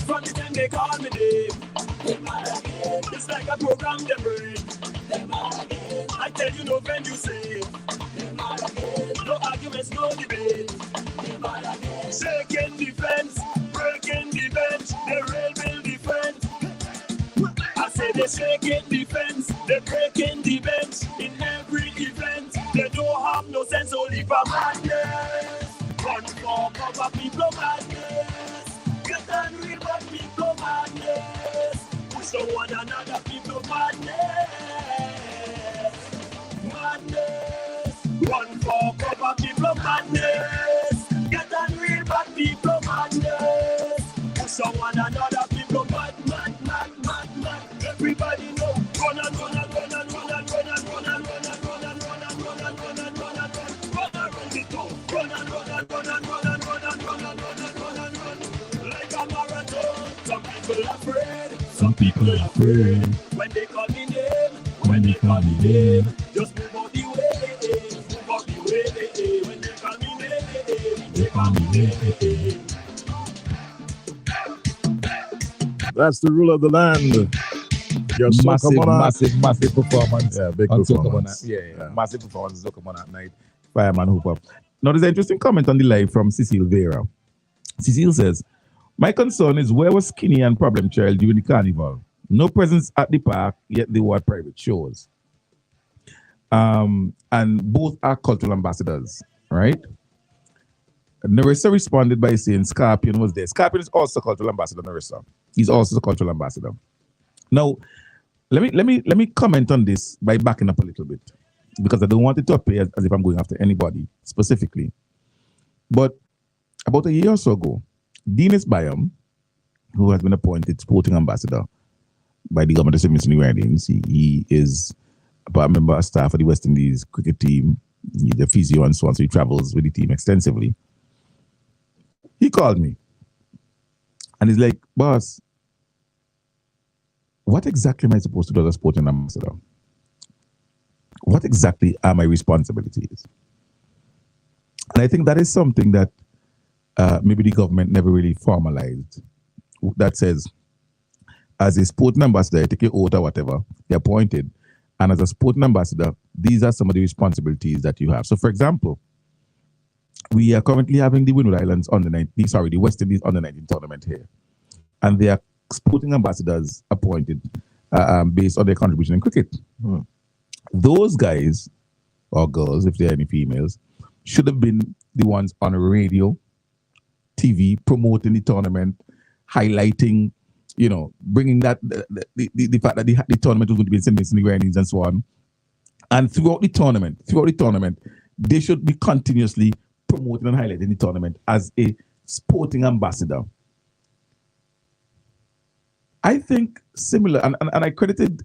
S8: From the time they call me name, it's like a program they bring. I tell you no venue say, no arguments, no debate. Shaking the fence, breaking the bench, they rail build the fence. I say they shaking the fence, they breaking the bench in every event. They don't have no sense, only for madness. Run for cover, people madness. Get angry, but people madness. Push on one another, people madness. Run for cover, people madness. Get angry, but people madness. Push on one another, people mad. Everybody know. Run and run and run and run and run and run and run and run and run and run and run and run and run. Run around the town. Run and run and run and run and run and run and run and run and run like a marathon. Some people afraid. When they call me name, just move out the way, When they call me name,
S2: That's the rule of the land. Your
S3: massive performance.
S2: Yeah, big
S3: on
S2: performance.
S3: Yeah. Massive performance on Soca at night. Fireman Hooper. Now, there's an interesting comment on the live from Cecile Vera. Cecile says, my concern is where was Skinny and Problem Child during the carnival? No presence at the park, yet they were at private shows. And both are cultural ambassadors, right? Narissa responded by saying Scorpion was there. Scorpion is also a cultural ambassador, Narissa. He's also a cultural ambassador. Now, let me comment on this by backing up a little bit, because I don't want it to appear as if I'm going after anybody specifically. But about a year or so ago, Dennis Byam, who has been appointed sporting ambassador by the government of St. Vincent and the Grenadines, he is a member of staff of the West Indies cricket team. He's a physio and so on, so he travels with the team extensively. He called me and he's like, boss, what exactly am I supposed to do as a sporting ambassador? What exactly are my responsibilities? And I think that is something that maybe the government never really formalized. That says, as a sporting ambassador, you take your oath or whatever, you're appointed. And as a sporting ambassador, these are some of the responsibilities that you have. So, for example, we are currently having the Windward Islands the West Indies under 19 tournament here. And they are sporting ambassadors appointed based on their contribution in cricket. Those guys or girls, if there are any females, should have been the ones on radio, TV, promoting the tournament, highlighting, bringing that the fact that the tournament was going to be in St. Vincent and the Grenadines and so on. And throughout the tournament, they should be continuously promoting and highlighting the tournament as a sporting ambassador. I think similar, and I credited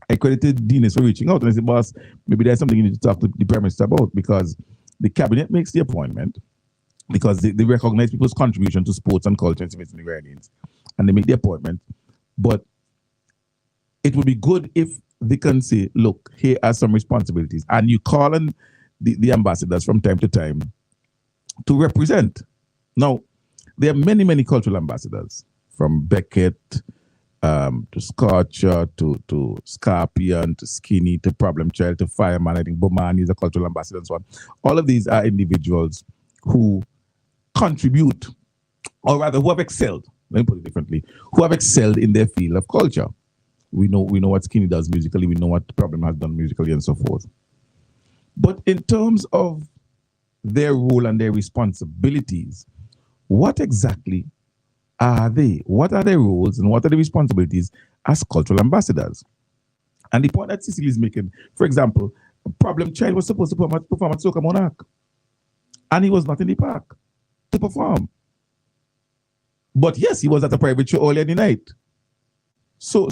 S3: Dinis for reaching out, and I said, boss, maybe there's something you need to talk to the Prime Minister about, because the cabinet makes the appointment, because they recognize people's contribution to sports and culture in the Grenadines, and they make the appointment. But it would be good if they can say, look, here are some responsibilities, and you call on the ambassadors from time to time to represent. Now, there are many, many cultural ambassadors, from Beckett to Scorcher to Scorpion to Skinny to Problem Child to Fireman. I think Bomani is a cultural ambassador and so on. All of these are individuals who contribute, or rather who have excelled, let me put it differently, who have excelled in their field of culture. We know what Skinny does musically, we know what Problem has done musically and so forth. But in terms of their role and their responsibilities, what exactly are they? What are their roles and what are the responsibilities as cultural ambassadors? And the point that Cecily is making, for example, Problem Child was supposed to perform at Soca Monarch, and he was not in the park to perform. But yes, he was at a private show earlier in the night. So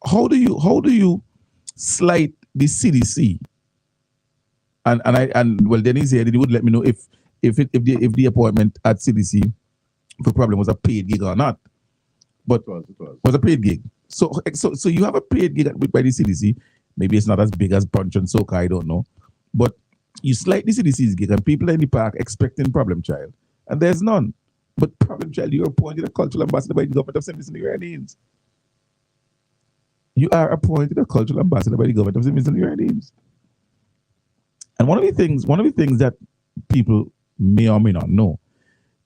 S3: how do you slight the CDC? And well, Dennis here, he would let me know if the appointment at CDC for Problem was a paid gig or not. But it was a paid gig. So you have a paid gig by the CDC. Maybe it's not as big as Punch and Soca, I don't know. But you slight the CDC's gig, and people in the park expecting Problem Child, and there's none. But Problem Child, you're appointed a cultural ambassador by the government of St. Vincent and the Grenadines. You are appointed a cultural ambassador by the government of St. Vincent and the Grenadines. And one of the things that people may or may not know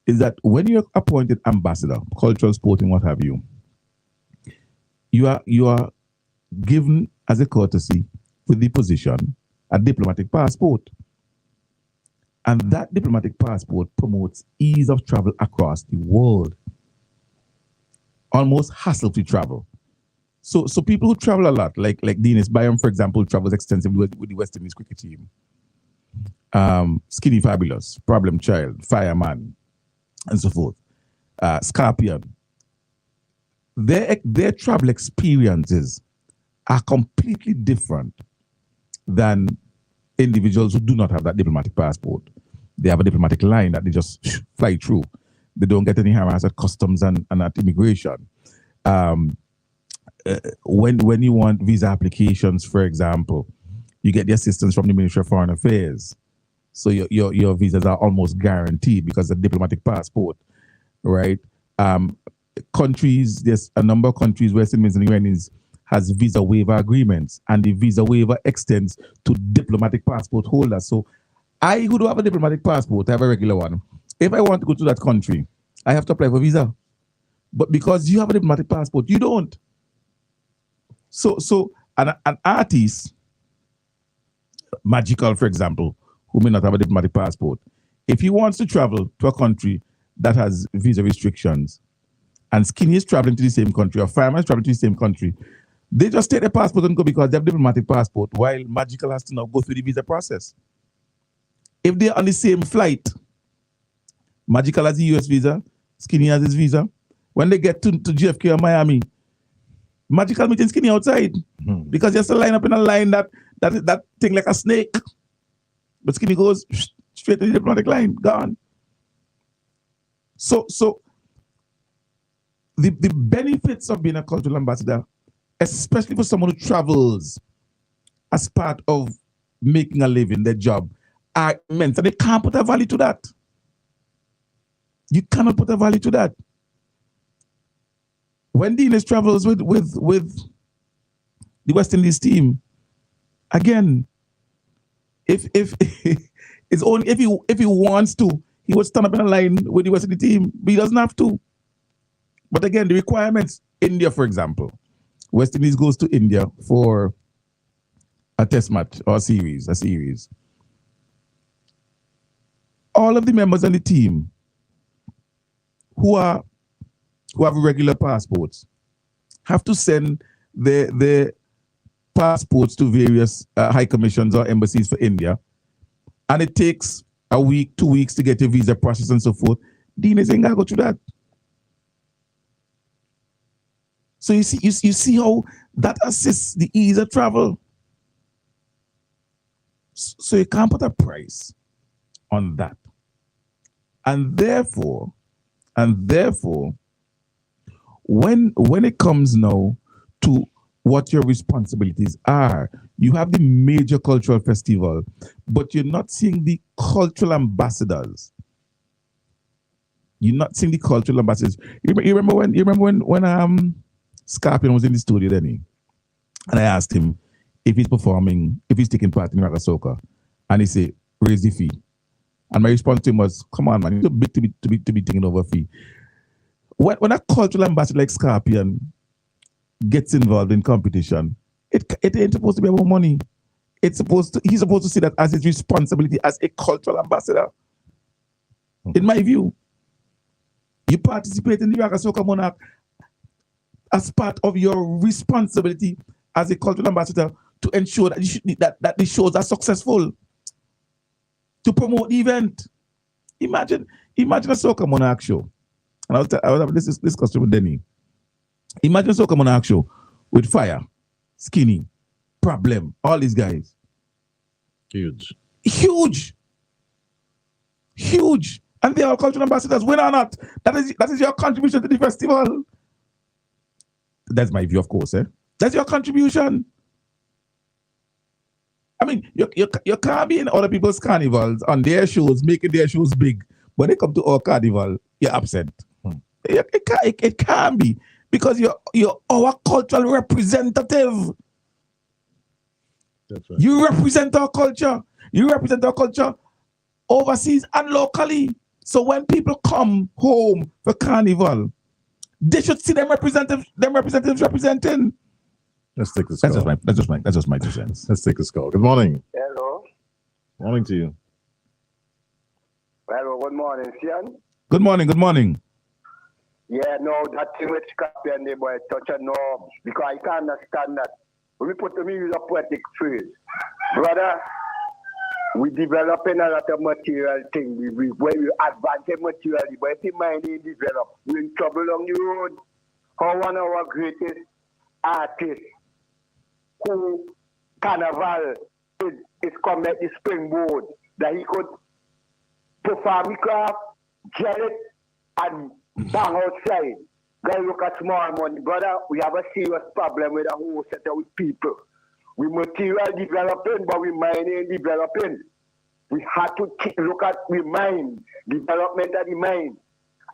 S3: is that when you're appointed ambassador, cultural, sporting, what have you, you are given as a courtesy with the position a diplomatic passport. And that diplomatic passport promotes ease of travel across the world. Almost hassle-free travel. So people who travel a lot, like Dinis Byam, for example, travels extensively with the West Indies cricket team. Skinny Fabulous, Problem Child, Fireman, and so forth. Scorpion. Their travel experiences are completely different than individuals who do not have that diplomatic passport. They have a diplomatic line that they just fly through. They don't get any harass at customs and at immigration. When you want visa applications, for example, you get the assistance from the Ministry of Foreign Affairs. So your visas are almost guaranteed because of the diplomatic passport, right? Countries, there's a number of countries where St. Vincent and the Grenadines has visa waiver agreements, and the visa waiver extends to diplomatic passport holders. So I, who do have a diplomatic passport, I have a regular one. If I want to go to that country, I have to apply for visa. But because you have a diplomatic passport, you don't. So an artist, Magical, for example, who may not have a diplomatic passport, if he wants to travel to a country that has visa restrictions, and Skinny is traveling to the same country, or Fireman is traveling to the same country, they just take their passport and go because they have diplomatic passport, while Magical has to now go through the visa process. If they're on the same flight, Magical has a US visa, Skinny has his visa. When they get to JFK or Miami, Magical meeting Skinny outside because he has to line up in a line that thing like a snake. But Skinny goes straight to the diplomatic line, gone. So the benefits of being a cultural ambassador, especially for someone who travels as part of making a living, their job, are immense. And they can't put a value to that. You cannot put a value to that. when Dinesh travels with the West Indies team, again, if it's only if he wants to, he would stand up in a line with the West Indies team, but he doesn't have to. But again, the requirements, India, for example, West Indies goes to India for a test match or a series. All of the members on the team who have regular passports have to send their passports to various high commissions or embassies for India, and it takes a week, 2 weeks to get your visa process and so forth. Dinesh ain't gotta go through that. So you see how that assists the ease of travel. So you can't put a price on that. And therefore, when it comes now to what your responsibilities are, you have the major cultural festival, but you're not seeing the cultural ambassadors. You're not seeing the cultural ambassadors. You remember when Scorpion was in the studio, then and I asked him if he's performing, if he's taking part in Raga Soca, and he said, raise the fee. And my response to him was, come on, man, you're too big to be taking over a fee. When a cultural ambassador like Scorpion gets involved in competition, it ain't supposed to be about money. He's supposed to see that as his responsibility as a cultural ambassador. In my view, you participate in the Raga Soca Monarch as part of your responsibility as a cultural ambassador to ensure that that the shows are successful, to promote the event. Imagine a Soca Monarch show. And I was having this discussion with Denny. Imagine a Soca Monarch show with Fire, Skinny, Problem, all these guys. Huge. And they are cultural ambassadors. Win or not, that is your contribution to the festival. That's my view, of course. That's your contribution. I mean, you can't be in other people's carnivals on their shows, making their shows big. When they come to our carnival, you're absent. It can't be, because you're our cultural representative.
S2: That's right.
S3: You represent our culture. You represent our culture overseas and locally. So when people come home for carnival, they should see them representatives representing.
S2: Let's take this call.
S3: That's just my 2 cents.
S2: Let's take this call. Good morning.
S4: Hello.
S2: Morning to you.
S4: Hello, good morning, Sian.
S3: Good morning.
S4: Yeah, no, that thing with Scorpion, the boy, touch a knob, because I can't understand that. When we put the use a poetic phrase, brother, we developing a lot of material thing. We advance materially, but if the mind ain't develop, we're in trouble on the road. How one of our greatest artists, who Carnival is come at the springboard, that he could perform his craft, gel it, and bang outside. Guys, look at small money. Brother, we have a serious problem with a whole set of people. We material developing, but we mind ain't developing. We have to look at the mind, development of the mind.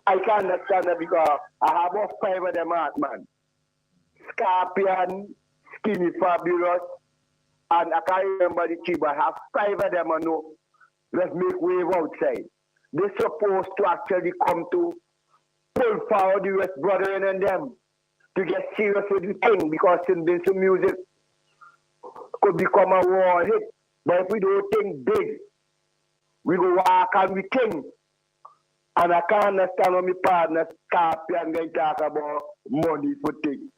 S4: I can't understand that, because I have about 5 of them out, man. Scorpion, Skinny Fabulous, and I can't remember the chief, but I have 5 of them I know. Let's make wave outside. They're supposed to actually come to pull forward the West Brethren and them to get serious with the thing, because some music could become a war hit. But if we don't think big, we go walk and we think. And I can't understand how my partner Scorpion can talk about money for things.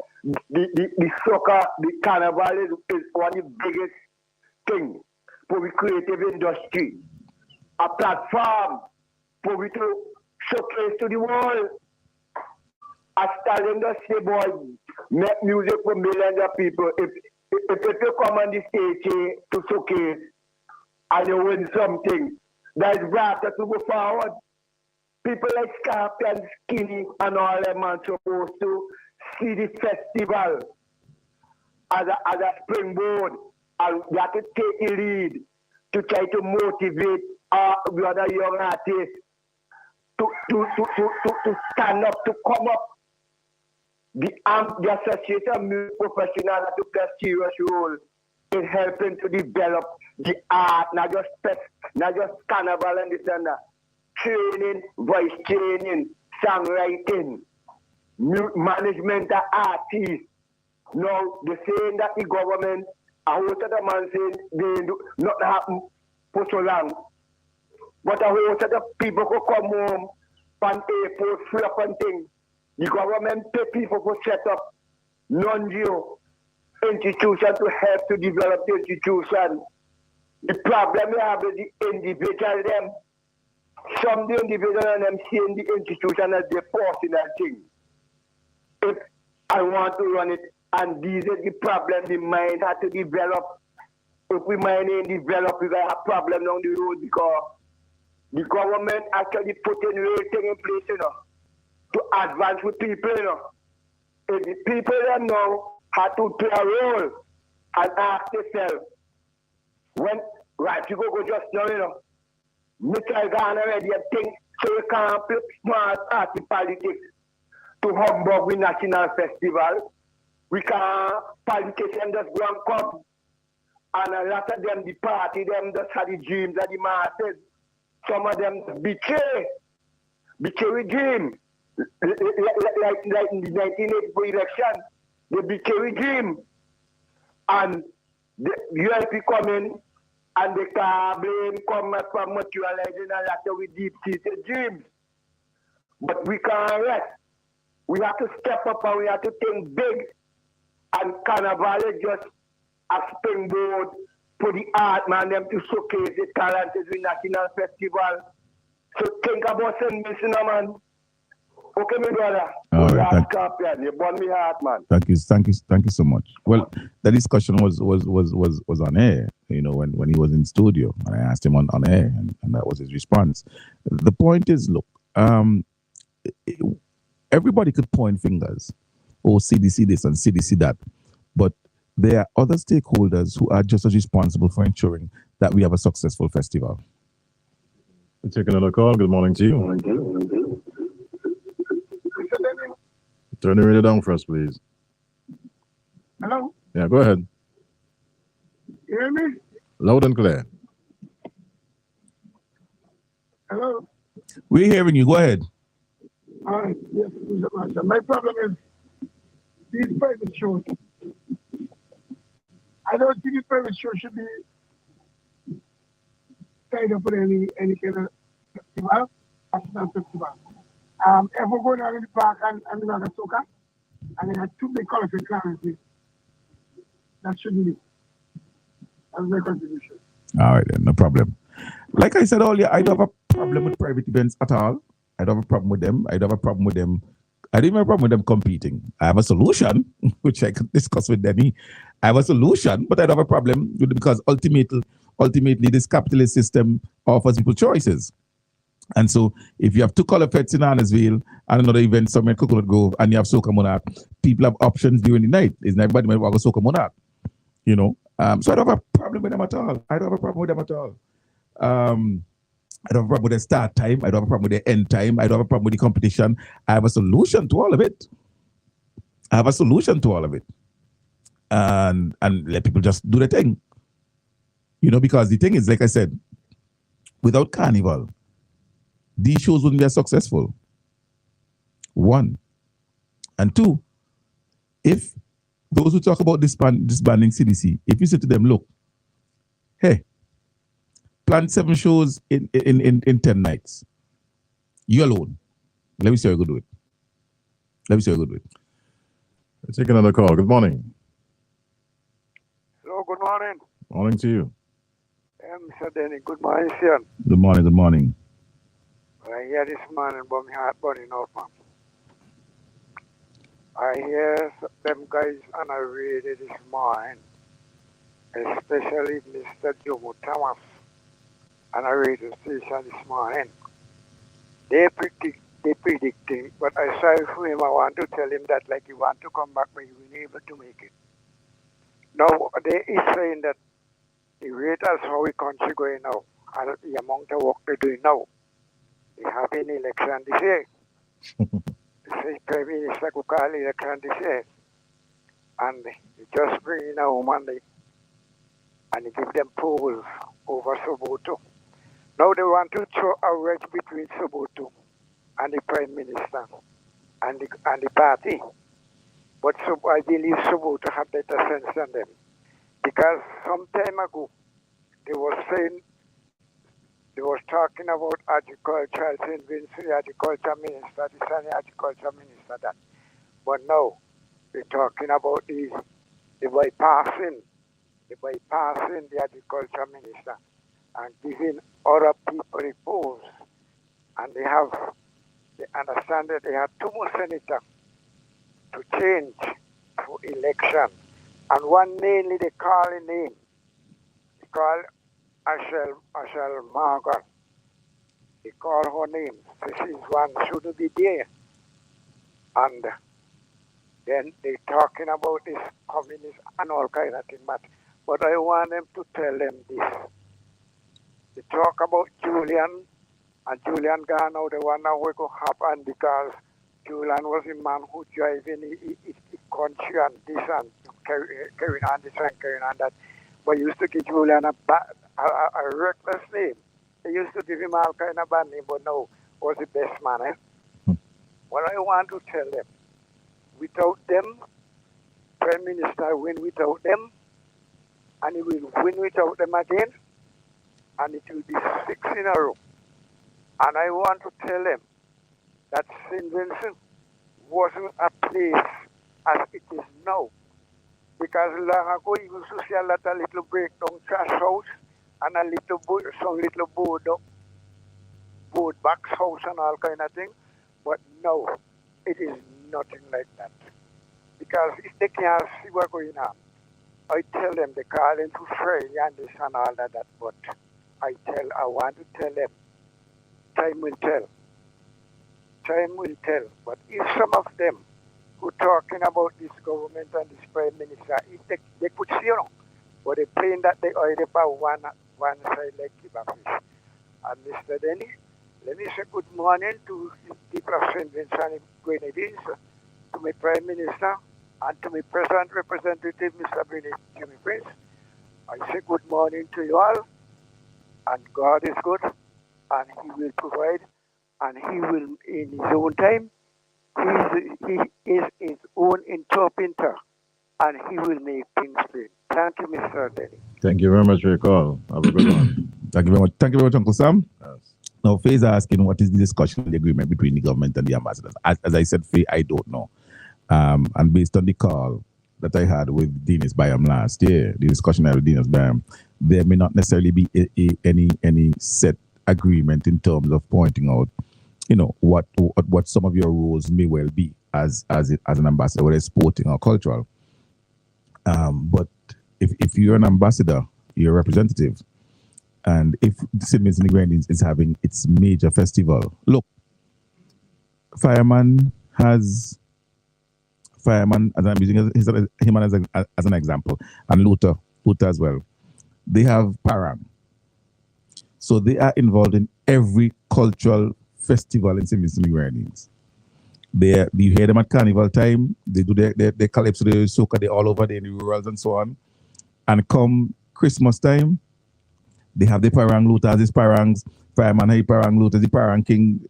S4: The soccer, the carnival is one of the biggest things for the creative industry. A platform for we to showcase to the world. A style industry, boy, make music for millions of people. If you come on the stage to showcase and you win something, that is brought us to go forward. People like Scorpion, Skinny, and all them are supposed to see the festival as a springboard, and we have to take the lead to try to motivate the other young artists to stand up, to come up
S9: the Association of Music Professionals that took a serious role in helping to develop the art, not just carnival and this and that. Training, voice training, songwriting, management of artists. Now, they're saying that the government, a whole set of man saying they do not happen for so long. But a whole set of people could come home from airport, free up and things. The government pay people to set up non-geo institution to help to develop the institution. The problem we have is the individual them. Some the individual and them seeing the institution as their personal thing. If I want to run it, and these are the problem the mind had to develop. If we mind ain't develop, we will have problem down the road because the government actually putting real thing in place, you know, to advance with people, you know. If the people them now have to play a role and ask themselves, when right you go just now, you know, Mr. Ghana already think so we can't play smart party politics to humbug with national festival. We can't politicians just go and come. And a lot of them, the party, them just had the dreams of the masses. Some of them betray with dream. Like in the 1984 election, they betray with dream. And the ULP come in and they can blame come from materializing a lot of with deep-seated dreams. But we can't rest. We have to step up and we have to think big. And Carnival is just a springboard for the art man them to showcase the talent with national festival. So think about sending me, man. Okay, my brother.
S3: All right.
S9: You burn me heart, man.
S3: Thank you so much. Well, the discussion was on air, you know, when he was in studio, and I asked him on air, and that was his response. The point is, look, everybody could point fingers, oh, CDC this and CDC that, but there are other stakeholders who are just as responsible for ensuring that we have a successful festival.
S2: We'll take another call. Good morning to you. Turn the radio down for us, please.
S10: Hello?
S2: Yeah, go ahead.
S10: You hear me?
S2: Loud and clear.
S10: Hello?
S3: We're hearing you. Go ahead.
S10: All right. Yes, Mr. Master. My problem is these private shows. I don't think the private show should be tied up with any kind of festival, national festival. If we go down in the park and we have a soccer, and there are two big colorful clearances, that shouldn't be. That's my contribution.
S3: All right, then, no problem. Like I said earlier, I don't have a problem with private events at all. I don't have a problem with them. I don't have a problem with them. I don't have a problem with them competing. I have a solution, which I could discuss with Denny. I have a solution, but I don't have a problem with it because ultimately this capitalist system offers people choices. And so if you have two color fets in Annesville and another event somewhere in Coconut Grove and you have Soca Monarch, people have options during the night. Isn't everybody might want to go Soca Monarch? You know? So I don't have a problem with them at all. I don't have a problem with them at all. I don't have a problem with their start time. I don't have a problem with their end time. I don't have a problem with the competition. I have a solution to all of it. And let people just do their thing. You know, because the thing is, like I said, without Carnival, these shows wouldn't be as successful. One. And two, if those who talk about disbanding CDC, if you say to them, look, hey, plan 7 shows in 10 nights. You alone. Let me see how you do it.
S2: Let's take another call. Good morning.
S10: Hello, good morning.
S2: Morning to you.
S10: Mr. Denny, good morning, sir.
S3: Good morning.
S10: I hear this morning, but my heart burning out, man. I hear them guys on a radio this morning, especially Mr. Jomo Thomas on a radio station this morning. They predicting, but I sorry for him. I want to tell him that like you want to come back, but you will be able to make it. Now, they is saying that the rate as how the country going now, and the amount of work they're doing now, they have an election this year. Say Prime Minister could call election this year. And he just bring in a woman and he give them polls over Soboto. Now they want to throw a wedge between Soboto and the Prime Minister and the party. But I believe Soboto had better sense than them. Because some time ago, they was talking about agriculture, St. Vincent, the agriculture minister, the Sunny agriculture minister, that. But now, they're talking about the bypassing the agriculture minister and giving other people the posts. And they understand that they have 2 more senators to change for election. And one mainly they call a name. They call Ashel Margaret. They call her name. So she's one shouldn't be there. And then they talking about this communist and all kind of thing. But I want them to tell them this. They talk about Julian, and Julian gone now, they wonder what will happen because Julian was a man who driving the country and this and carrying on this and carrying on that. But used to give Julian a reckless name. They used to give him all kind of bad name, but now was the best man. What I want to tell them, without them, Prime Minister win without them, and he will win without them again, and it will be 6 in a row. And I want to tell them that St. Vincent wasn't a place as it is now. Because long ago you used to see a lot of little breakdown trash house and a little board box house and all kind of thing. But no, it is nothing like that. Because if they can't see what's going on, I tell them they call into Friday and this and all that, but I want to tell them, time will tell. Time will tell. But if some of them who talking about this government and this Prime Minister, if they could see, but they're playing that they already for one side like Kibafish. And Mr. Denny, let me say good morning to the people of St. Vincent and Grenadines, to my Prime Minister, and to my President Representative, Mr. Bernard Jimmy Prince. I say good morning to you all, and God is good, and He will provide, and He will, in His own time, He is His own interpreter, and He will make things plain. Thank you, Mr. Denny.
S2: Thank you very much for your call. Have a good one.
S3: Thank you very much. Thank you very much, Uncle Sam. Yes. Now, Faye is asking what is the discussion, the agreement between the government and the ambassadors. As I said, Faye, I don't know. And based on the call that I had with Dinas Bayam last year, the discussion I had with Dinas Bayam, there may not necessarily be any set agreement in terms of pointing out, what some of your roles may well be as an ambassador, whether it's sporting or cultural. But if you're an ambassador, you're a representative, and if St. Vincent and the Grenadines is having its major festival, look, Fireman, as I'm using him as an example, and Luther as well, they have Parang. So they are involved in every cultural festival in St. Vincent and the Grenadines. You hear them at carnival time, they do their calypso, their soca, they're all over there in the rurals and so on. And come Christmas time, they have the Parang Looters, these Parangs, Fireman, hey Parang Looters, the Parang King,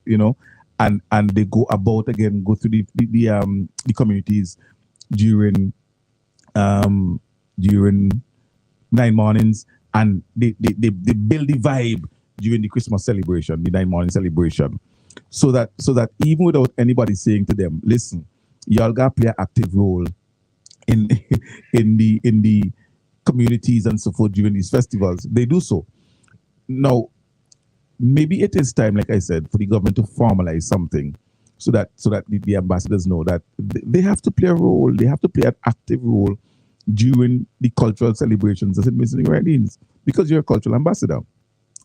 S3: and they go about again, go through the communities during 9 mornings, and they build the vibe during the Christmas celebration, the 9 morning celebration, so that even without anybody saying to them, listen, y'all gotta play an active role in the communities and so forth during these festivals, they do so. Now, maybe it is time, like I said, for the government to formalize something so that the ambassadors know that they have to play a role, they have to play an active role during the cultural celebrations as it means in the Grenadines, because you're a cultural ambassador.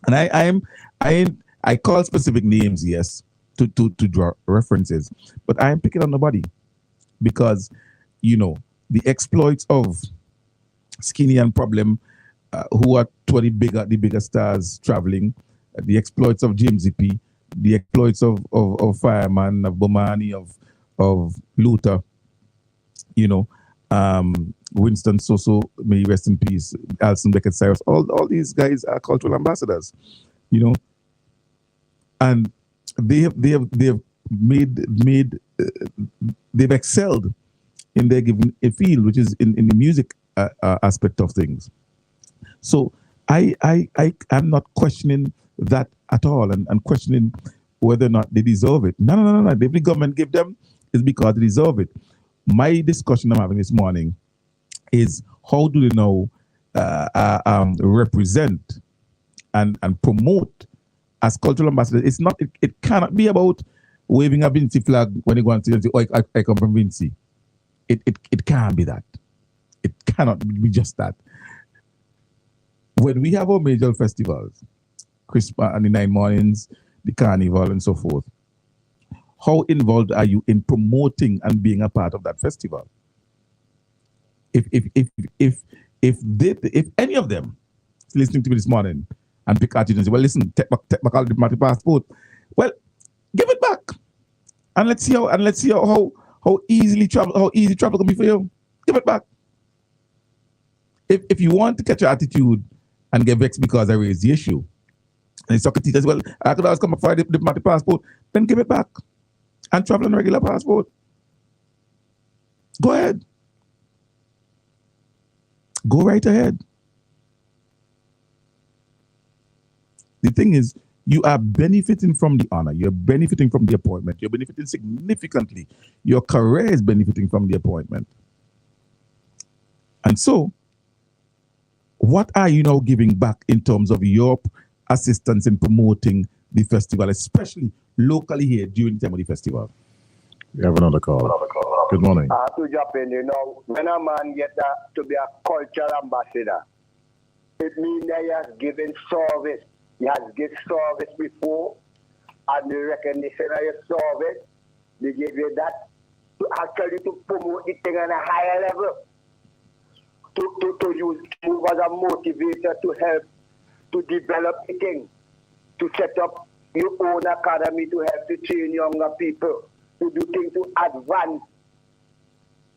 S3: And I call specific names, yes, to draw references, but I am picking on nobody, because the exploits of Skinny and Problem, who are two of the bigger stars traveling, the exploits of James Zippy, the exploits of Fireman, of Bomani, of Luther, Winston Soso, may he rest in peace, Alison Beckett Cyrus, all these guys are cultural ambassadors, and they've excelled in their given field, which is in the music aspect of things. So I am not questioning that at all, and questioning whether or not they deserve it. No. If the government give them, it's because they deserve it. My discussion I'm having this morning is how do they now represent and promote as cultural ambassadors. It's not. It cannot be about waving a Vinci flag when you go and say, "Oh, I come from Vinci." It can't be that. It cannot be just that. When we have our major festivals, Christmas and the 9 Mornings, the Carnival, and so forth, how involved are you in promoting and being a part of that festival? If any of them is listening to me this morning and pick out and say, well, listen, take back all the diplomatic passport. Well, give it back, and let's see how easy travel can be for you. Give it back. If you want to catch your attitude and get vexed because I raised the issue, and Socrates says, well, I could always come up for the diplomatic passport, then give it back and travel on a regular passport. Go ahead. Go right ahead. The thing is, you are benefiting from the honor. You're benefiting from the appointment. You're benefiting significantly. Your career is benefiting from the appointment. And so, what are you now giving back in terms of your assistance in promoting the festival, especially locally here during the time of the festival?
S2: We have another call. Good morning.
S9: To jump in, when a man gets to be a cultural ambassador, it means that he has given service. He has given service before, and the recognition of your service, they give you that to actually to promote the thing on a higher level, to use move as a motivator to help to develop the thing, to set up your own academy to help to train younger people, to do things to advance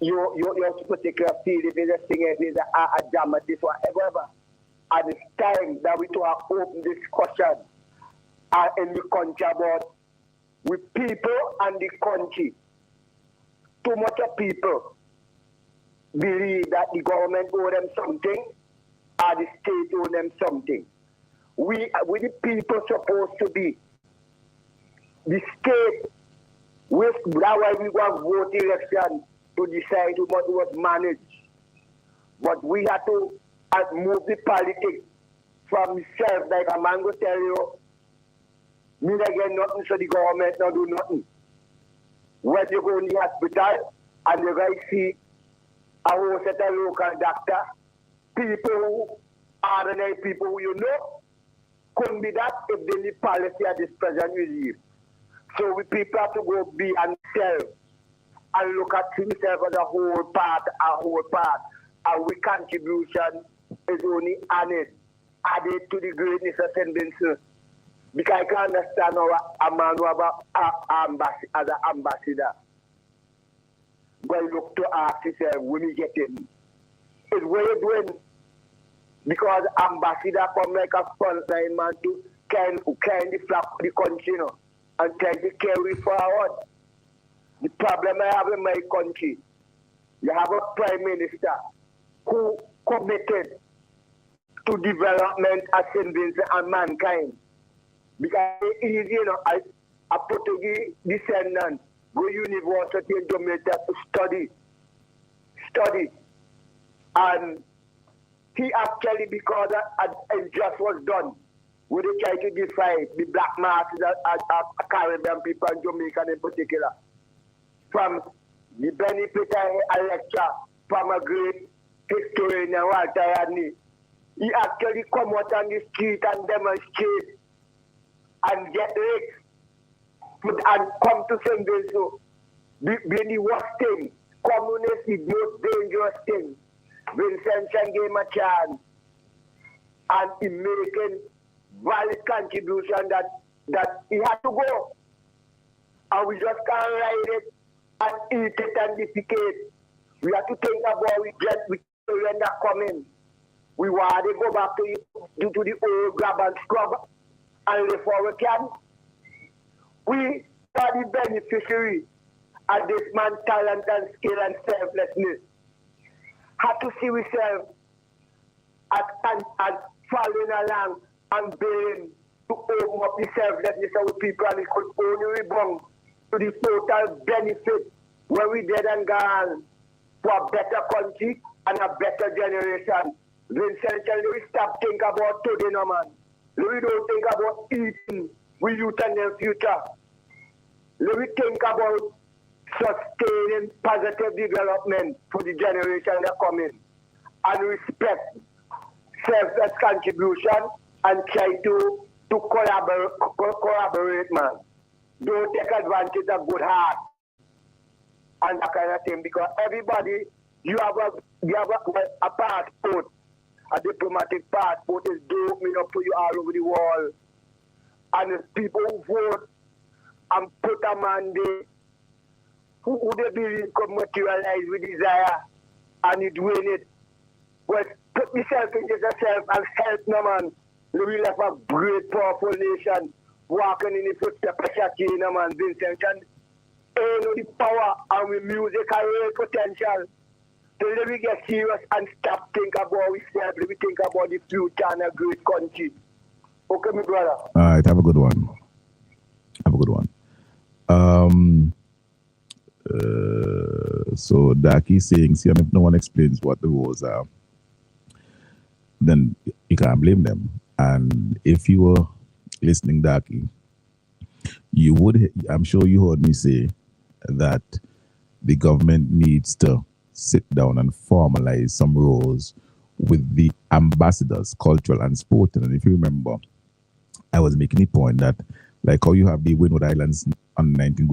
S9: your particular field, if it's a singer, if it's a dramatist, whatever. And it's time that we to have open discussion in the country about with people and the country. Too much of people believe that the government owe them something or the state owe them something. We the people supposed to be. The state, that's why we go and vote election to decide what was managed. But we have to move the politics from self, like a man go tell you, me not get nothing, so the government not do nothing. When you go in the hospital and you guys see a whole set of local doctor, people, ordinary people who you know, couldn't be that if the new policy at this present regime. So we people have to go be and self and look at himself as a whole part, and we contribution is only added to the greatness of St. Vincent. Because I can understand how a man who as an ambassador. Well, look to ask yourself when you get in. It's what you're doing. Because ambassador come like a frontline man to carry the flag of the country, and try to carry forward. The problem I have in my country, you have a prime minister who committed to development of St. Vincent and mankind. Because it is, a Portuguese descendant go university in Jamaica to study. And he actually, because injustice was done, when they try to define the black masses of Caribbean people and Jamaican in particular, from the benefit of a lecture from a great historian, Walter Rodney, he actually come out on the street and demonstrate and get rich and come to St. Vincent. Be the worst thing. Communists is the most dangerous thing. Vincent gave him a chance and he making valid contribution that he had to go. And we just can't ride it and eat it and defecate. We have to think about we get with children that come in. We want to go back to the old grab and scrub and live for we can. We are the beneficiary of this man's talent and skill and selflessness. Have to see ourselves as following along and being to open up the selflessness of the people, and it could only rebound to the total benefit when we dead and gone for a better country and a better generation. Vincent, we stop think about today, no man. We don't think about eating we youth and their future. We think about sustaining positive development for the generation that come in and respect selfless contribution and try to collaborate, man. Don't take advantage of good heart and that kind of thing, because everybody, you have a passport, a diplomatic passport is dope, you know, put you all over the world. And the people who vote and put a mandate, who they believe could materialize with desire and you doing it. Well, put yourself into yourself and help no man. You will have a great, powerful nation walking in the footsteps of Shakina, man, Vincent. And the power and with music and real potential. So let me get serious and stop thinking about ourselves. Let me think about the future and a great country. Okay, my brother.
S3: All right, have a good one. Have a good one. So Daki saying, see, if no one explains what the rules are, then you can't blame them. And if you were listening, Daki, you would, I'm sure you heard me say that the government needs to sit down and formalize some roles with the ambassadors, cultural and sporting. And if you remember, I was making a point that, like how you have the Windward Islands on 19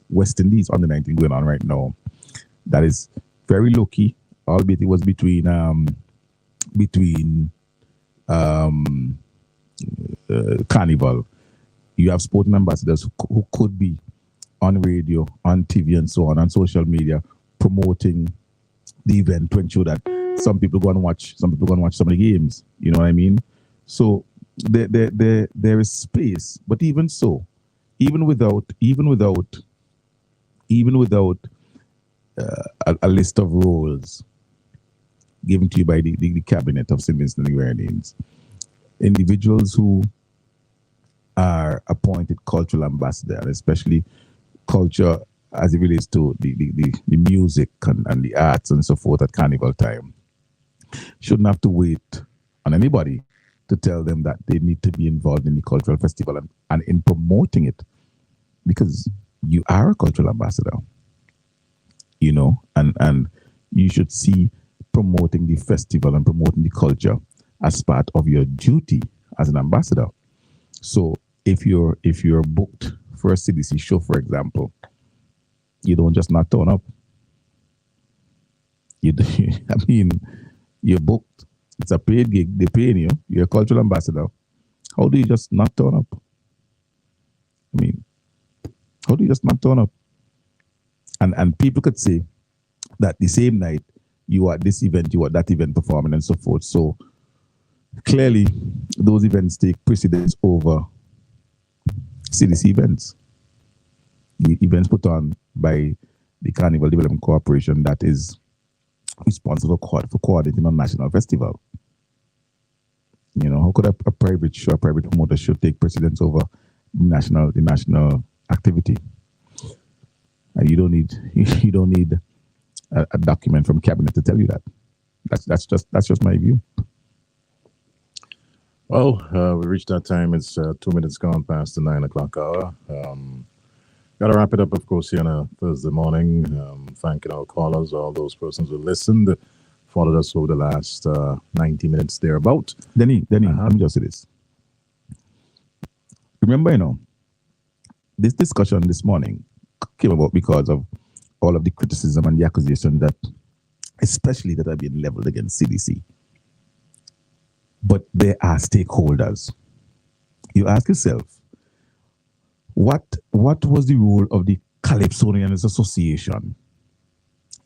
S3: West Indies on the 19 going on right now, that is very low key, albeit it was between Carnival. You have sporting ambassadors who could be on radio, on TV, and so on social media, promoting the event to ensure that some people go and watch some of the games. You know what I mean? So there is space, but even so, even without a list of roles given to you by the cabinet of St. Vincent and the Grenadines, individuals who are appointed cultural ambassador, and especially culture as it relates to the music and the arts and so forth at carnival time, shouldn't have to wait on anybody to tell them that they need to be involved in the cultural festival and in promoting it, because you are a cultural ambassador, you know, and you should see promoting the festival and promoting the culture as part of your duty as an ambassador. So if you're booked for a CDC show, for example, you don't just not turn up. I mean, you're booked. It's a paid gig. They're paying you. You're a cultural ambassador. How do you just not turn up? I mean, how do you just not turn up? And people could say that the same night you are at this event, you are at that event performing and so forth. So clearly, those events take precedence over CDC events. The events put on by the Carnival Development Corporation that is responsible for coordinating a national festival. You know, how could a private show, a private promoter should take precedence over the national activity? And you don't need a document from cabinet to tell you that. That's just my view.
S2: Well, we reached that time. It's 2 minutes gone past the 9 o'clock hour. Got to wrap it up, of course, here on a Thursday morning. Thanking our callers, all those persons who listened, followed us over the last 90 minutes thereabout.
S3: Denny, let me just say this. Remember, you know, this discussion this morning came about because of all of the criticism and the accusation that, especially that are being leveled against CDC. But there are stakeholders. You ask yourself, what was the role of the Calypsonians Association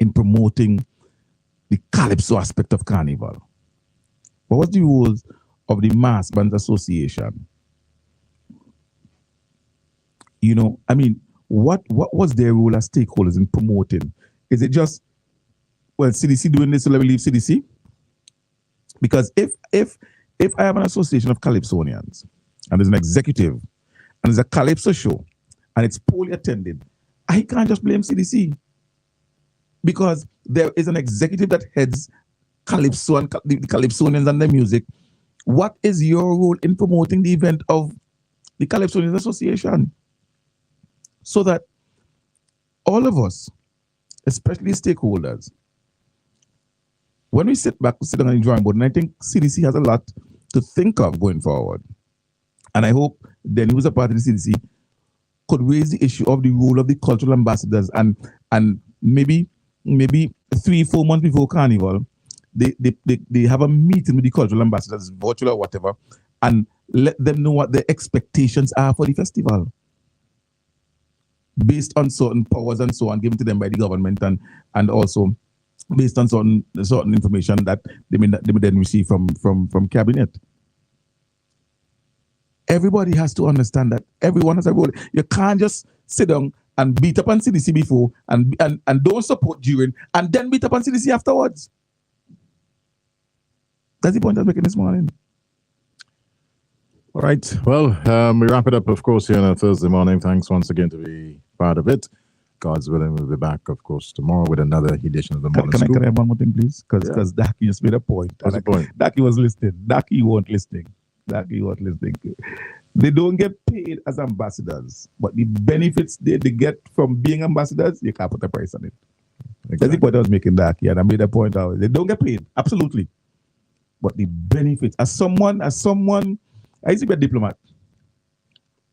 S3: in promoting the calypso aspect of carnival? What was the rules of the Mass Bands Association? You know, I mean, what was their role as stakeholders in promoting? Is it just, well, CDC doing this, so let me leave CDC? Because if I have an association of calypsonians and there's an executive and there's a calypso show and it's poorly attended, I can't just blame CDC, because there is an executive that heads calypso and the calypsonians and their music. What is your role in promoting the event of the Calypsonians Association? So that all of us, especially stakeholders, when we sit back, we sit down on the drawing board, and I think CDC has a lot to think of going forward. And I hope then who's a part of the CDC could raise the issue of the role of the cultural ambassadors, and maybe 3-4 months before Carnival, they have a meeting with the cultural ambassadors, virtual or whatever, and let them know what their expectations are for the festival, based on certain powers and so on given to them by the government, and also based on certain information that they may then receive from cabinet. Everybody has to understand that everyone has a role. You can't just sit down and beat up on CDC before and don't support during and then beat up on CDC afterwards. That's the point I'm making this morning.
S2: All right. Well, we wrap it up, of course, here on a Thursday morning. Thanks once again to be part of it. God's willing, we'll be back, of course, tomorrow with another edition of the Morning Scoop.
S3: Can I have one more thing, please? Because Daki just made a point.
S2: What's the point?
S3: Daki was listening. Daki weren't listening. They don't get paid as ambassadors, but the benefits they get from being ambassadors, you can't put a price on it. Exactly. That's the point I was making, Daki, and I made a point out. They don't get paid, absolutely. But the benefits, as someone, I used to be a diplomat,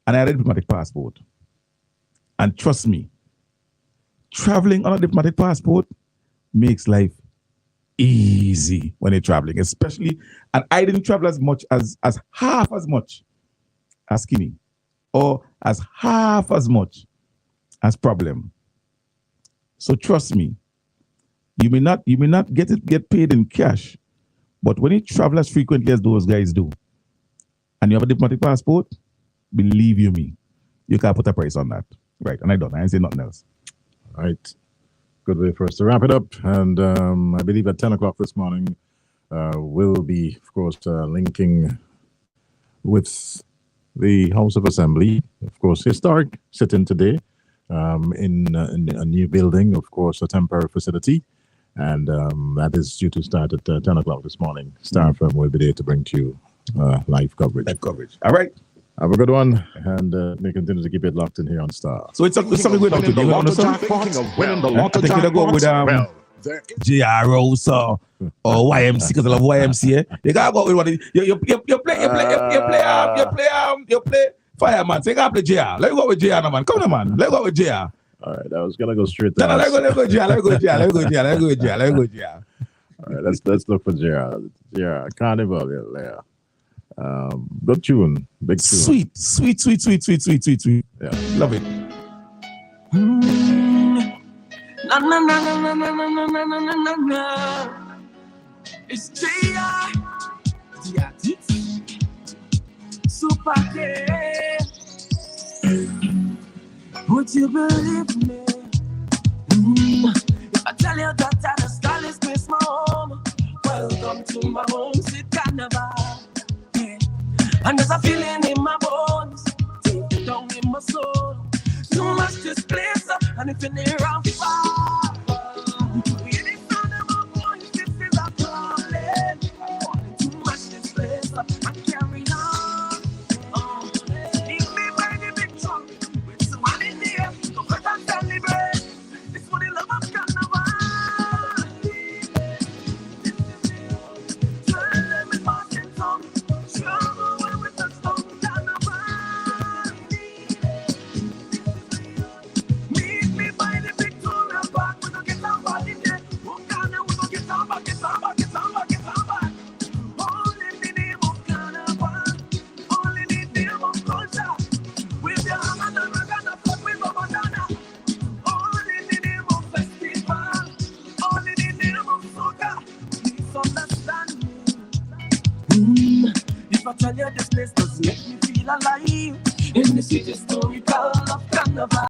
S3: and I had a diplomatic passport. And trust me, traveling on a diplomatic passport makes life easy when you're traveling, especially, and I didn't travel as much as half as much as Skinny, or as half as much as Problem. So trust me, you may not get paid in cash, but when you travel as frequently as those guys do, and you have a diplomatic passport, believe you me, you can't put a price on that. Right, and I ain't say nothing else.
S2: All right. Good way for us to wrap it up. And I believe at 10 o'clock this morning, we'll be, of course, linking with the House of Assembly. Of course, historic sitting today in a new building, of course, a temporary facility. And that is due to start at 10 o'clock this morning. Star FM will be there to bring to you live coverage.
S3: All right.
S2: Have a good one, and may continue to keep it locked in here on Star.
S3: So it's something we're going to do.
S5: Winning the Lotto
S3: I think we'll go with J.R. Rose or YMC, because I love YMCA. You gotta go with one. You play Fireman. So you gotta play JR. Let me go with JR now, man. Come on, man. Let's go with JR.
S2: All right, I was gonna go straight to.
S3: No, let me go JR. Let me go JR.
S2: All right, let's look for JR. JR Carnival, yeah. Good tune, big tune.
S3: Sweet.
S2: Yeah,
S3: love it.
S8: Na. It's JR. Super K. Would you believe me? If I tell you that I just call this place my home, welcome to my home, sit carnival. And there's a feeling in my bones, deep down in my soul. So much this place, and if you're near and far, you hear the sound of my voice, this is a calling. Too much this place, and carry on. Keep me by the big trunk, with someone in the air, come first and celebrate. This for the love of carnival. Turn me back in tongue, trouble. Meet me by the Victoria If I tell you this place does make me feel alive, in the city historical of Carnival.